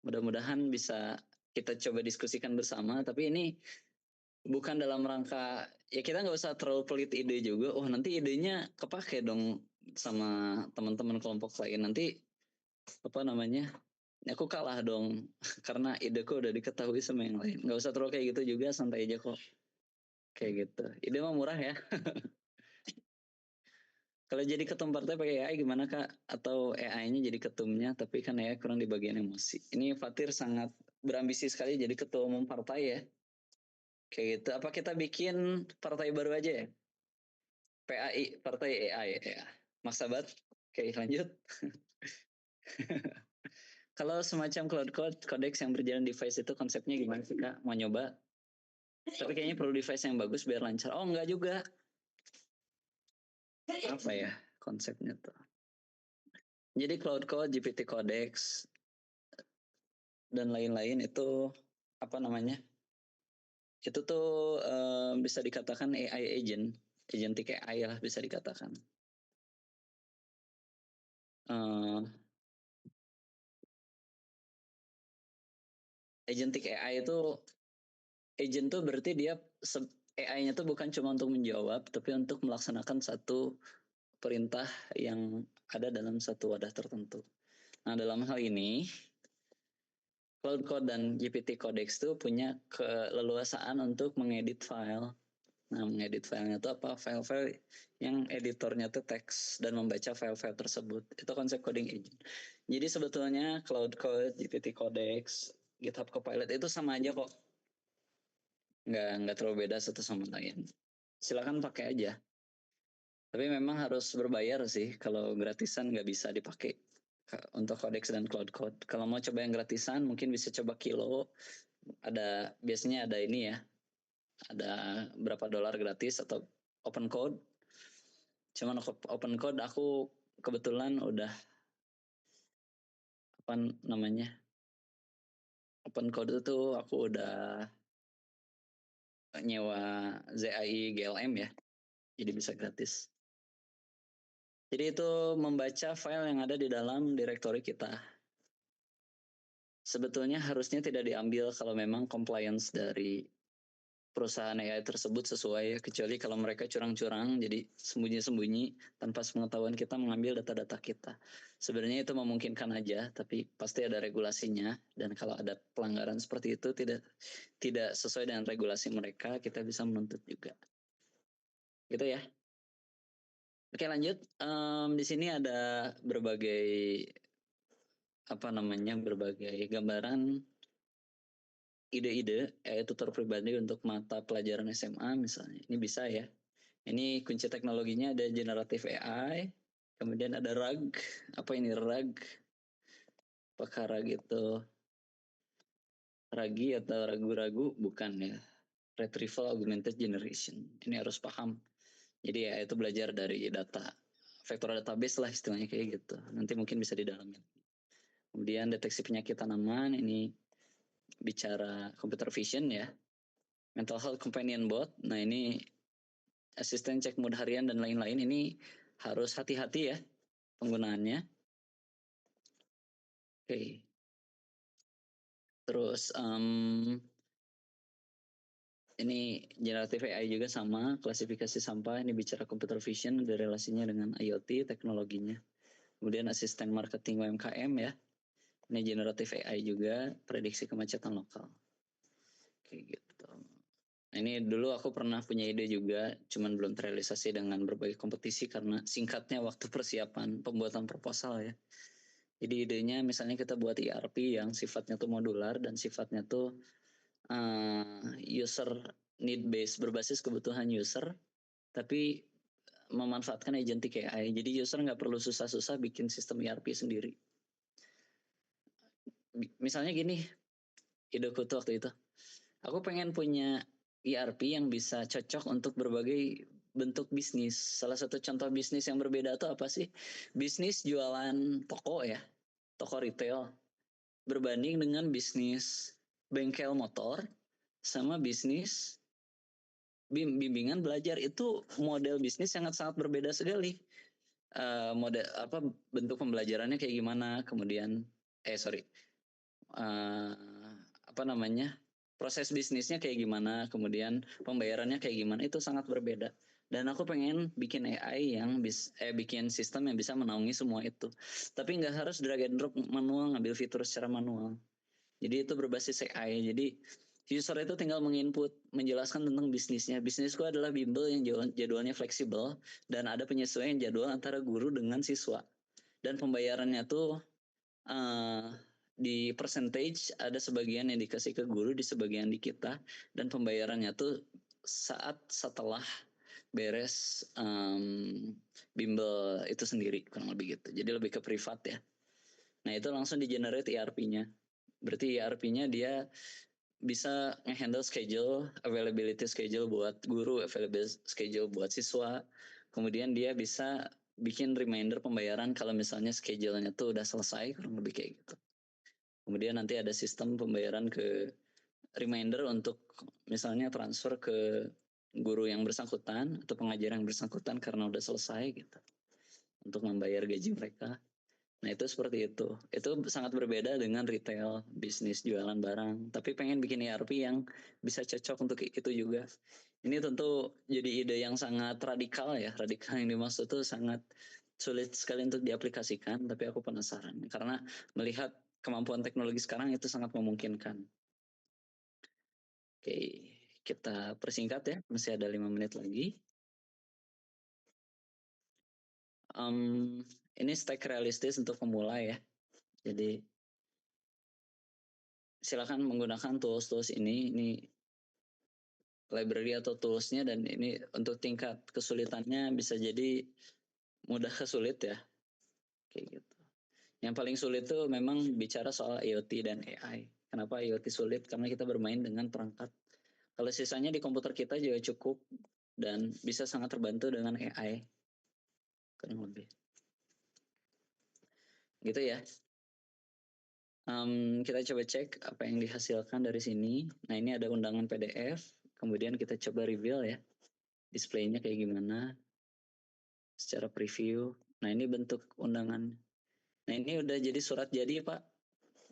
Mudah-mudahan bisa kita coba diskusikan bersama. Tapi ini bukan dalam rangka ya kita nggak usah terlalu pelit ide juga. Oh nanti idenya kepake dong sama teman-teman kelompok lain. Nanti apa namanya? Aku kalah dong karena ideku udah diketahui sama yang lain. Nggak usah terlalu kayak gitu juga, santai aja kok. Kayak gitu. Ide mah murah ya. Kalau jadi ketum partai pakai AI gimana Kak? Atau AI-nya jadi ketumnya, tapi kan AI kurang di bagian emosi. Ini Fatir sangat berambisi sekali jadi ketua umum partai ya. Kayak gitu. Apa kita bikin partai baru aja ya? PAI, Partai AI ya. Maksa banget. Oke lanjut. Kalau semacam cloud code, codex yang berjalan device itu konsepnya gimana sih Kak? Mau nyoba? Tapi kayaknya perlu device yang bagus biar lancar. Oh enggak juga. Apa ya konsepnya tuh? Jadi cloud code, GPT codex, dan lain-lain itu apa namanya? Itu tuh bisa dikatakan AI agent, agentic AI lah bisa dikatakan. Agentic AI itu agent tuh berarti dia AI-nya tuh bukan cuma untuk menjawab, tapi untuk melaksanakan satu perintah yang ada dalam satu wadah tertentu. Nah dalam hal ini Cloud Code dan GPT Codex itu punya keleluasaan untuk mengedit file. Nah, mengedit filenya itu apa? File-file yang editornya itu teks dan membaca file-file tersebut. Itu konsep coding agent. Jadi sebetulnya Cloud Code, GPT Codex, GitHub Copilot itu sama aja kok. Nggak terlalu beda satu sama lain. Silakan pakai aja. Tapi memang harus berbayar sih. Kalau gratisan nggak bisa dipakai untuk Codex dan Cloud Code. Kalau mau coba yang gratisan, mungkin bisa coba Kilo. Biasanya ada ini ya. Ada berapa dolar gratis atau open code. Cuman open code aku kebetulan udah apa namanya open code itu aku udah nyewa ZAI GLM ya, jadi bisa gratis. Jadi itu membaca file yang ada di dalam direktori kita. Sebetulnya harusnya tidak diambil kalau memang compliance dari perusahaan AI tersebut sesuai, kecuali kalau mereka curang-curang jadi sembunyi-sembunyi tanpa sepengetahuan kita mengambil data-data kita. Sebenarnya itu memungkinkan aja, tapi pasti ada regulasinya, dan kalau ada pelanggaran seperti itu tidak sesuai dengan regulasi mereka, kita bisa menuntut juga. Gitu ya. Oke lanjut. Di sini ada berbagai berbagai gambaran ide-ide tutor pribadi untuk mata pelajaran SMA misalnya. Ini bisa ya. Ini kunci teknologinya ada generative AI, kemudian ada RAG. Apa ini RAG? Apakah RAG itu ragi atau ragu-ragu? Bukan ya. Retrieval Augmented Generation. Ini harus paham. Jadi ya itu belajar dari data. Vector database lah istilahnya kayak gitu. Nanti mungkin bisa didalamin. Kemudian deteksi penyakit tanaman. Ini bicara computer vision ya. Mental health companion bot. Nah ini asisten cek mood harian dan lain-lain. Ini harus hati-hati ya penggunaannya. Oke. Terus ini generative AI juga sama, klasifikasi sampah. Ini bicara computer vision, ada relasinya dengan IoT teknologinya. Kemudian asisten marketing UMKM ya. Ini generative AI juga, prediksi kemacetan lokal. Kayak gitu. Nah, ini dulu aku pernah punya ide juga, cuman belum terrealisasi dengan berbagai kompetisi karena singkatnya waktu persiapan pembuatan proposal ya. Jadi idenya misalnya kita buat ERP yang sifatnya tuh modular dan sifatnya tuh user need based, berbasis kebutuhan user, tapi memanfaatkan agentic AI. Jadi user nggak perlu susah-susah bikin sistem ERP sendiri. Misalnya gini, ideku tuh waktu itu, aku pengen punya ERP yang bisa cocok untuk berbagai bentuk bisnis. Salah satu contoh bisnis yang berbeda itu apa sih? Bisnis jualan toko ya, toko retail. Berbanding dengan bisnis bengkel motor sama bisnis bimbingan belajar itu model bisnis sangat-sangat berbeda sekali. Model apa bentuk pembelajarannya kayak gimana, kemudian uh, apa namanya, proses bisnisnya kayak gimana, kemudian pembayarannya kayak gimana, itu sangat berbeda. Dan aku pengen bikin AI yang bikin sistem yang bisa menaungi semua itu. Tapi nggak harus drag and drop manual, ngambil fitur secara manual. Jadi itu berbasis AI. Jadi user itu tinggal menginput, menjelaskan tentang bisnisnya. Bisnisku adalah bimbel yang jadwalnya fleksibel dan ada penyesuaian jadwal antara guru dengan siswa. Dan pembayarannya tuh di percentage, ada sebagian yang dikasih ke guru, di sebagian di kita, dan pembayarannya tuh setelah beres bimbel itu sendiri, kurang lebih gitu. Jadi lebih ke privat ya. Nah itu langsung di generate ERP-nya. Berarti ERP-nya dia bisa nge-handle schedule, availability schedule buat guru, availability schedule buat siswa. Kemudian dia bisa bikin reminder pembayaran kalau misalnya schedule-nya tuh udah selesai, kurang lebih kayak gitu. Kemudian nanti ada sistem pembayaran ke reminder untuk misalnya transfer ke guru yang bersangkutan atau pengajar yang bersangkutan karena udah selesai gitu, untuk membayar gaji mereka. Nah itu seperti itu. Itu sangat berbeda dengan retail, bisnis jualan barang. Tapi pengen bikin ERP yang bisa cocok untuk itu juga. Ini tentu jadi ide yang sangat radikal ya. Radikal yang dimaksud itu sangat sulit sekali untuk diaplikasikan. Tapi aku penasaran. Karena melihat kemampuan teknologi sekarang itu sangat memungkinkan. Oke, kita persingkat ya. Masih ada 5 menit lagi. Ini stack realistis untuk pemula ya. Jadi silakan menggunakan tools ini library atau toolsnya, dan ini untuk tingkat kesulitannya bisa jadi mudah ke sulit ya, kayak gitu. Yang paling sulit tuh memang bicara soal IoT dan AI. Kenapa IoT sulit? Karena kita bermain dengan perangkat. Kalau sisanya di komputer kita juga cukup dan bisa sangat terbantu dengan AI, kurang lebih. Gitu ya. Kita coba cek apa yang dihasilkan dari sini. Nah ini ada undangan PDF. Kemudian kita coba reveal ya, displaynya kayak gimana secara preview. Nah ini bentuk undangan. Nah ini udah jadi surat jadi Pak.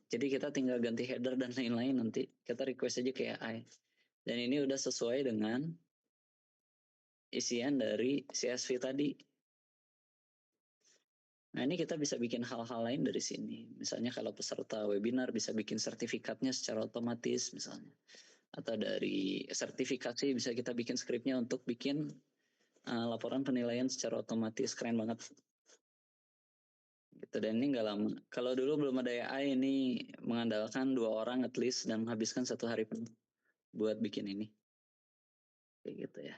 Jadi kita tinggal ganti header dan lain-lain, nanti kita request aja ke AI. Dan ini udah sesuai dengan isian dari CSV tadi. Nah ini kita bisa bikin hal-hal lain dari sini. Misalnya kalau peserta webinar bisa bikin sertifikatnya secara otomatis misalnya. Atau dari sertifikasi bisa kita bikin skripnya untuk bikin laporan penilaian secara otomatis. Keren banget. Gitu, dan ini nggak lama. Kalau dulu belum ada AI, ini mengandalkan 2 orang at least dan menghabiskan 1 hari penuh buat bikin ini. Kayak gitu ya.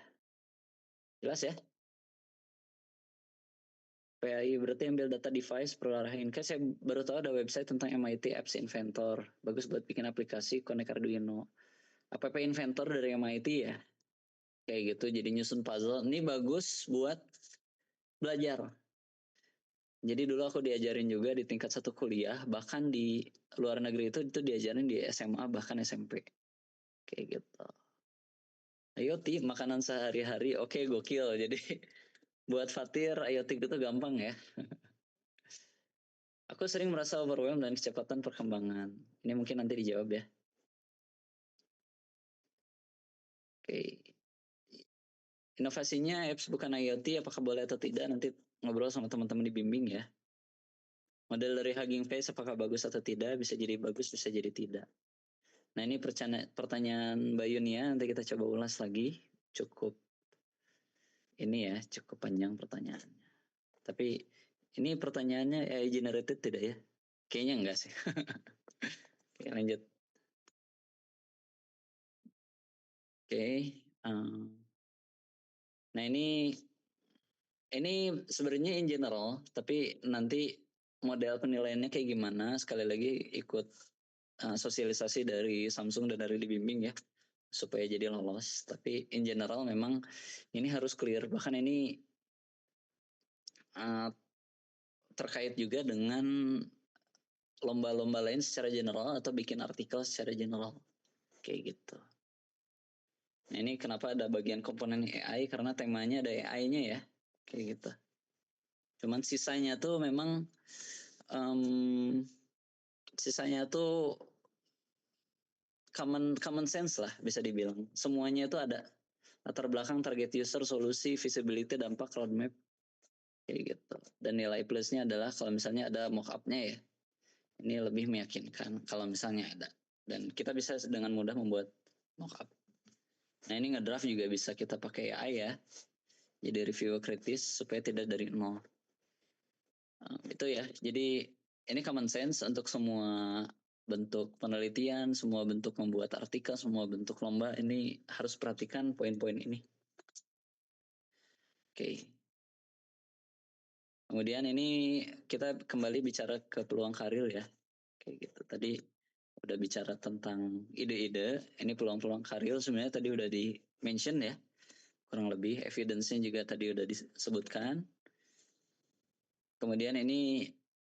Jelas ya? PAI berarti ambil data device, perarahin. Kayak saya baru tahu ada website tentang MIT Apps Inventor. Bagus buat bikin aplikasi, connect Arduino. App Inventor dari MIT ya? Kayak gitu, jadi nyusun puzzle. Ini bagus buat belajar. Jadi dulu aku diajarin juga di tingkat 1 kuliah, bahkan di luar negeri itu diajarin di SMA, bahkan SMP. Kayak gitu. IoT, makanan sehari-hari, oke, gokil. Jadi buat Fatir, IoT itu gampang ya. Aku sering merasa overwhelmed dan kecepatan perkembangan. Ini mungkin nanti dijawab ya. Oke. Inovasinya apps bukan IoT, apakah boleh atau tidak? Nanti ngobrol sama teman-teman di bimbing ya. Model dari Hugging Face apakah bagus atau tidak? Bisa jadi bagus, bisa jadi tidak. Nah ini pertanyaan Mbak Yunia, nanti kita coba ulas lagi. Cukup ini ya, cukup panjang pertanyaannya. Tapi ini pertanyaannya AI generated tidak ya? Kayaknya enggak sih. Oke, lanjut. Oke. Nah ini sebenarnya in general, tapi nanti model penilaiannya kayak gimana, sekali lagi ikut sosialisasi dari Samsung dan dari dibimbing ya, supaya jadi lolos. Tapi in general memang ini harus clear. Bahkan ini terkait juga dengan lomba-lomba lain secara general atau bikin artikel secara general. Kayak gitu. Nah, ini kenapa ada bagian komponen AI, karena temanya ada AI-nya ya, kayak gitu. Cuman sisanya tuh memang sisanya tuh common sense lah bisa dibilang. Semuanya itu ada latar belakang, target user, solusi, visibility, dampak, roadmap, kayak gitu. Dan nilai plusnya adalah kalau misalnya ada mock-up-nya ya, ini lebih meyakinkan kalau misalnya ada. Dan kita bisa dengan mudah membuat mock-up. Nah, ini ngedraft juga bisa kita pakai AI ya. Jadi review kritis supaya tidak dari nol. Itu ya. Jadi ini common sense untuk semua bentuk penelitian, semua bentuk membuat artikel, semua bentuk lomba. Ini harus perhatikan poin-poin ini. Oke. Kemudian ini kita kembali bicara ke peluang karir ya. Kayak gitu. Tadi udah bicara tentang ide-ide. Ini peluang-peluang karir sebenarnya tadi udah di-mention ya. Kurang lebih evidence-nya juga tadi udah disebutkan. Kemudian ini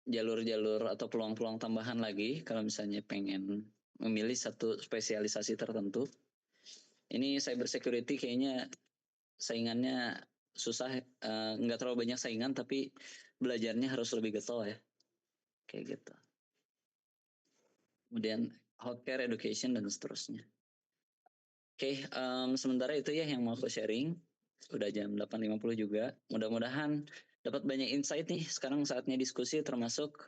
jalur-jalur atau peluang-peluang tambahan lagi kalau misalnya pengen memilih satu spesialisasi tertentu. Ini cyber security kayaknya saingannya susah, nggak terlalu banyak saingan tapi belajarnya harus lebih getol ya, kayak gitu. Kemudian healthcare, education dan seterusnya. Oke, sementara itu ya yang mau aku sharing. Udah jam 8.50 juga. Mudah-mudahan dapat banyak insight nih. Sekarang saatnya diskusi termasuk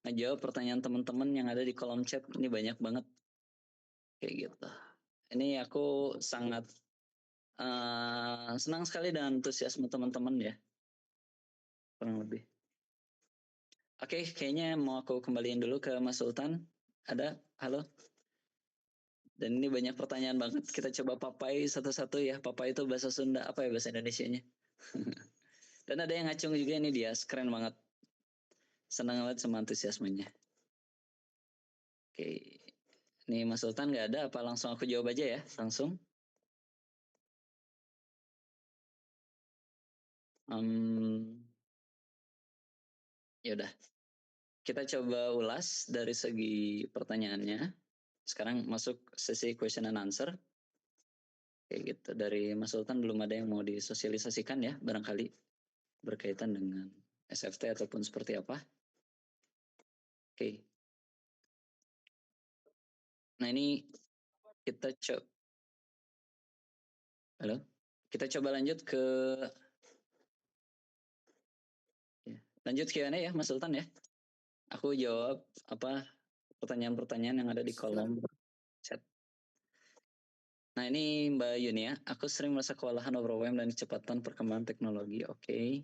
ngejawab pertanyaan teman-teman yang ada di kolom chat. Ini banyak banget. Kayak gitu. Ini aku sangat senang sekali dengan antusiasme teman-teman ya. Kurang lebih. Oke, kayaknya mau aku kembaliin dulu ke Mas Sultan. Ada? Halo? Dan ini banyak pertanyaan banget. Kita coba papai satu-satu ya. Papai itu bahasa Sunda. Apa ya bahasa Indonesianya? Dan ada yang ngacung juga ini dia. Keren banget. Senang banget sama antusiasmenya. Oke. Ini Mas Sultan nggak ada. Apa langsung aku jawab aja ya? Langsung. Ya udah. Kita coba ulas dari segi pertanyaannya. Sekarang masuk sesi question and answer. Kayak gitu. Dari Mas Sultan belum ada yang mau disosialisasikan ya, barangkali berkaitan dengan SFT ataupun seperti apa. Oke. Nah ini kita coba. Halo. Kita coba lanjut ke. Lanjut Q&A ya Mas Sultan ya. Aku jawab apa pertanyaan-pertanyaan yang ada di kolom chat. Nah ini Mbak Yuni ya, aku sering merasa kewalahan, overwhelmed dan kecepatan perkembangan teknologi. Oke.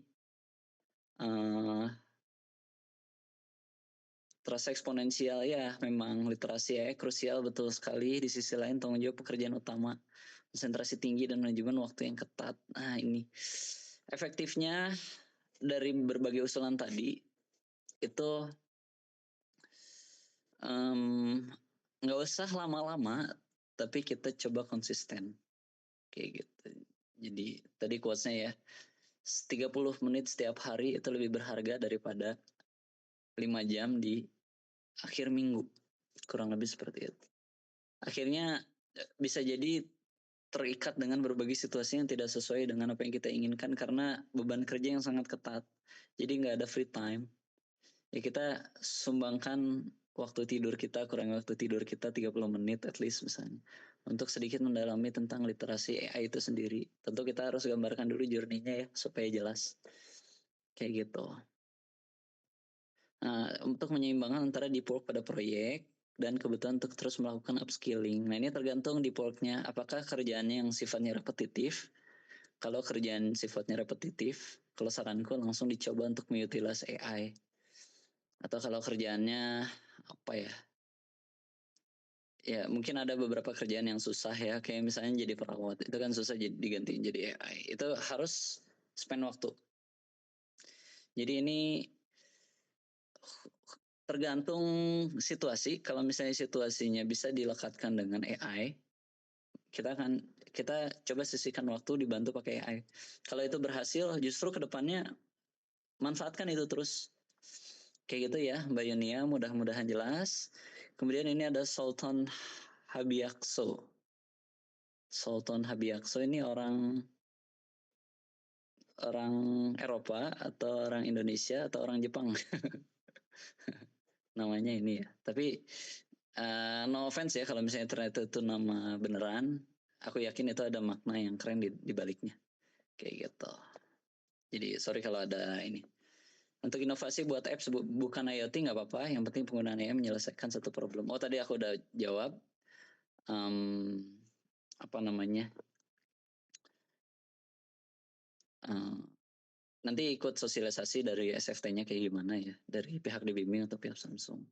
Terasa eksponensial ya, memang literasi ya krusial betul sekali. Di sisi lain tanggung jawab pekerjaan utama, konsentrasi tinggi dan manajemen waktu yang ketat. Nah ini efektifnya dari berbagai usulan tadi itu nggak usah lama-lama, tapi kita coba konsisten. Kayak gitu. Jadi tadi quotes-nya ya, 30 menit setiap hari itu lebih berharga daripada 5 jam di akhir minggu. Kurang lebih seperti itu. Akhirnya bisa jadi terikat dengan berbagai situasi yang tidak sesuai dengan apa yang kita inginkan karena beban kerja yang sangat ketat. Jadi nggak ada free time. Ya kita sumbangkan waktu tidur kita, kurang waktu tidur kita 30 menit at least misalnya. Untuk sedikit mendalami tentang literasi AI itu sendiri. Tentu kita harus gambarkan dulu journey-nya ya, supaya jelas. Kayak gitu. Nah, untuk menyeimbangkan antara deep work pada proyek dan kebutuhan untuk terus melakukan upskilling. Nah, ini tergantung deep work-nya. Apakah kerjaannya yang sifatnya repetitif? Kalau kerjaan sifatnya repetitif, kalau saranku langsung dicoba untuk mengutilize AI. Atau kalau kerjaannya apa ya? Ya mungkin ada beberapa kerjaan yang susah ya, kayak misalnya jadi perawat. Itu kan susah digantiin jadi AI. Itu harus spend waktu. Jadi ini tergantung situasi. Kalau misalnya situasinya bisa dilekatkan dengan AI, kita coba sisihkan waktu dibantu pakai AI. Kalau itu berhasil, justru kedepannya manfaatkan itu terus. Kayak gitu ya Mbak Yunia, mudah-mudahan jelas. Kemudian ini ada Sultan Habiakso. Sultan Habiakso ini orang Eropa atau orang Indonesia atau orang Jepang? Namanya ini ya. Tapi no offense ya kalau misalnya ternyata itu nama beneran, aku yakin itu ada makna yang keren di baliknya. Kayak gitu. Jadi sorry kalau ada ini. Untuk inovasi buat apps bukan IoT nggak apa-apa. Yang penting penggunaan AI menyelesaikan satu problem. Oh tadi aku udah jawab. Apa namanya? Nanti ikut sosialisasi dari SFT-nya kayak gimana ya, dari pihak dibimbing atau pihak Samsung.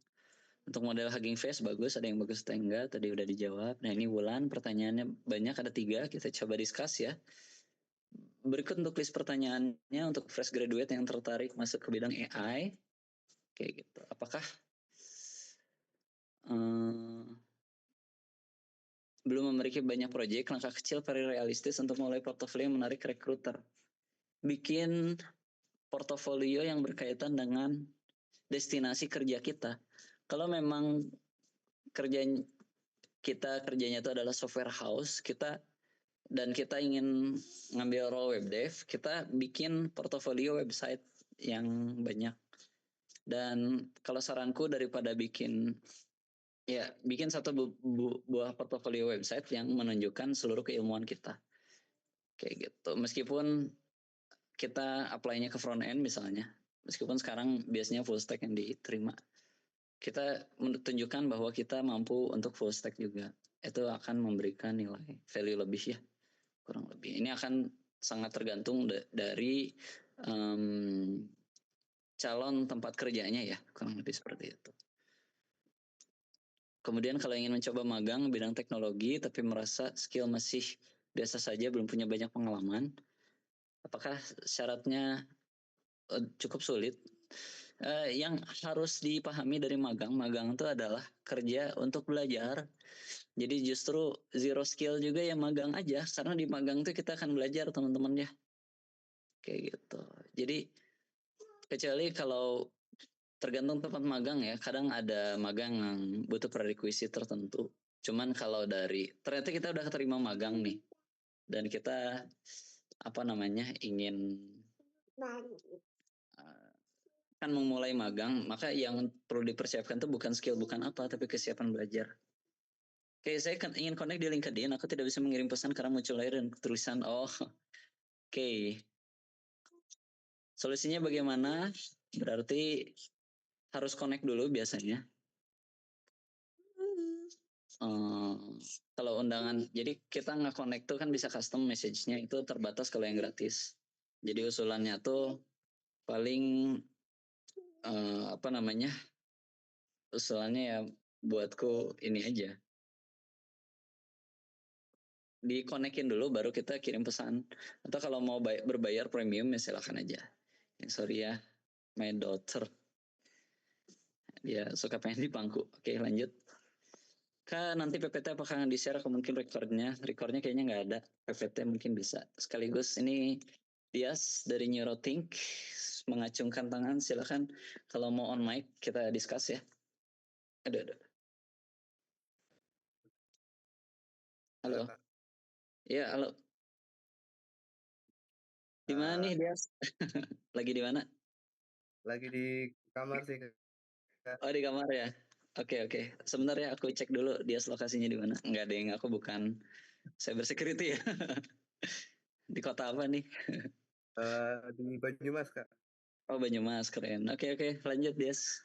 Untuk model Hugging Face bagus, ada yang bagus atau enggak, tadi udah dijawab. Nah ini Wulan, pertanyaannya banyak, ada 3, kita coba discuss ya. Berikut untuk list pertanyaannya untuk fresh graduate yang tertarik masuk ke bidang AI. Kayak gitu, apakah belum memiliki banyak proyek, langkah kecil very realistis untuk mulai portofolio yang menarik rekruter. Bikin portofolio yang berkaitan dengan destinasi kerja kita. Kalau memang kerjanya itu adalah software house, dan kita ingin ngambil role web dev, kita bikin portofolio website yang banyak. Dan kalau saranku daripada bikin satu buah portofolio website yang menunjukkan seluruh keilmuan kita. Kayak gitu. Meskipun kita apply-nya ke front end misalnya, meskipun sekarang biasanya full stack yang diterima, kita menunjukkan bahwa kita mampu untuk full stack juga. Itu akan memberikan nilai value lebih ya, kurang lebih. Ini akan sangat tergantung dari calon tempat kerjanya ya, kurang lebih seperti itu. Kemudian kalau ingin mencoba magang bidang teknologi tapi merasa skill masih biasa saja, belum punya banyak pengalaman, apakah syaratnya cukup sulit? Yang harus dipahami dari magang itu adalah kerja untuk belajar. Jadi justru zero skill juga ya magang aja, karena di magang itu kita akan belajar teman-teman ya. Kayak gitu. Jadi kecuali kalau tergantung tempat magang ya, kadang ada magang yang butuh prerequisite tertentu. Cuman kalau ternyata kita udah keterima magang nih, dan kita ingin kan memulai magang, maka yang perlu dipersiapkan itu bukan skill, bukan apa, tapi kesiapan belajar. Oke, saya ingin connect di LinkedIn, aku tidak bisa mengirim pesan karena muncul layar dan tulisan, oke. Solusinya bagaimana? Berarti harus connect dulu biasanya. Kalau undangan, jadi kita nge-connect tuh kan bisa custom message-nya, itu terbatas kalau yang gratis. Jadi usulannya tuh paling usulannya ya buatku ini aja, di-connect-in dulu baru kita kirim pesan. Atau kalau mau berbayar premium ya silakan aja. Sorry ya, my daughter dia suka pengen di pangku. Oke, lanjut. Nanti PPT apakah di-share atau mungkin recordnya kayaknya nggak ada. PPT mungkin bisa. Sekaligus ini Dias dari Neurothink mengacungkan tangan, silakan kalau mau on mic kita discuss ya. Ada. Halo. Ya, halo. Di mana nih Dias? Lagi di mana? Lagi di kamar sih. Oh, di kamar ya. Oke. Sebentar ya, aku cek dulu Dias lokasinya di mana. Enggak deh, aku bukan cyber security ya. Di kota apa nih? Di Banyumas, Kak. Oh, Banyumas, keren. Oke, lanjut Dias.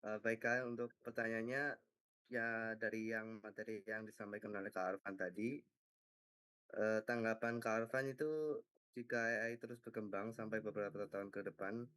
Baik, Kak, untuk pertanyaannya ya dari materi yang disampaikan oleh Kak Arfan tadi, tanggapan Kak Arfan itu jika AI terus berkembang sampai beberapa tahun ke depan,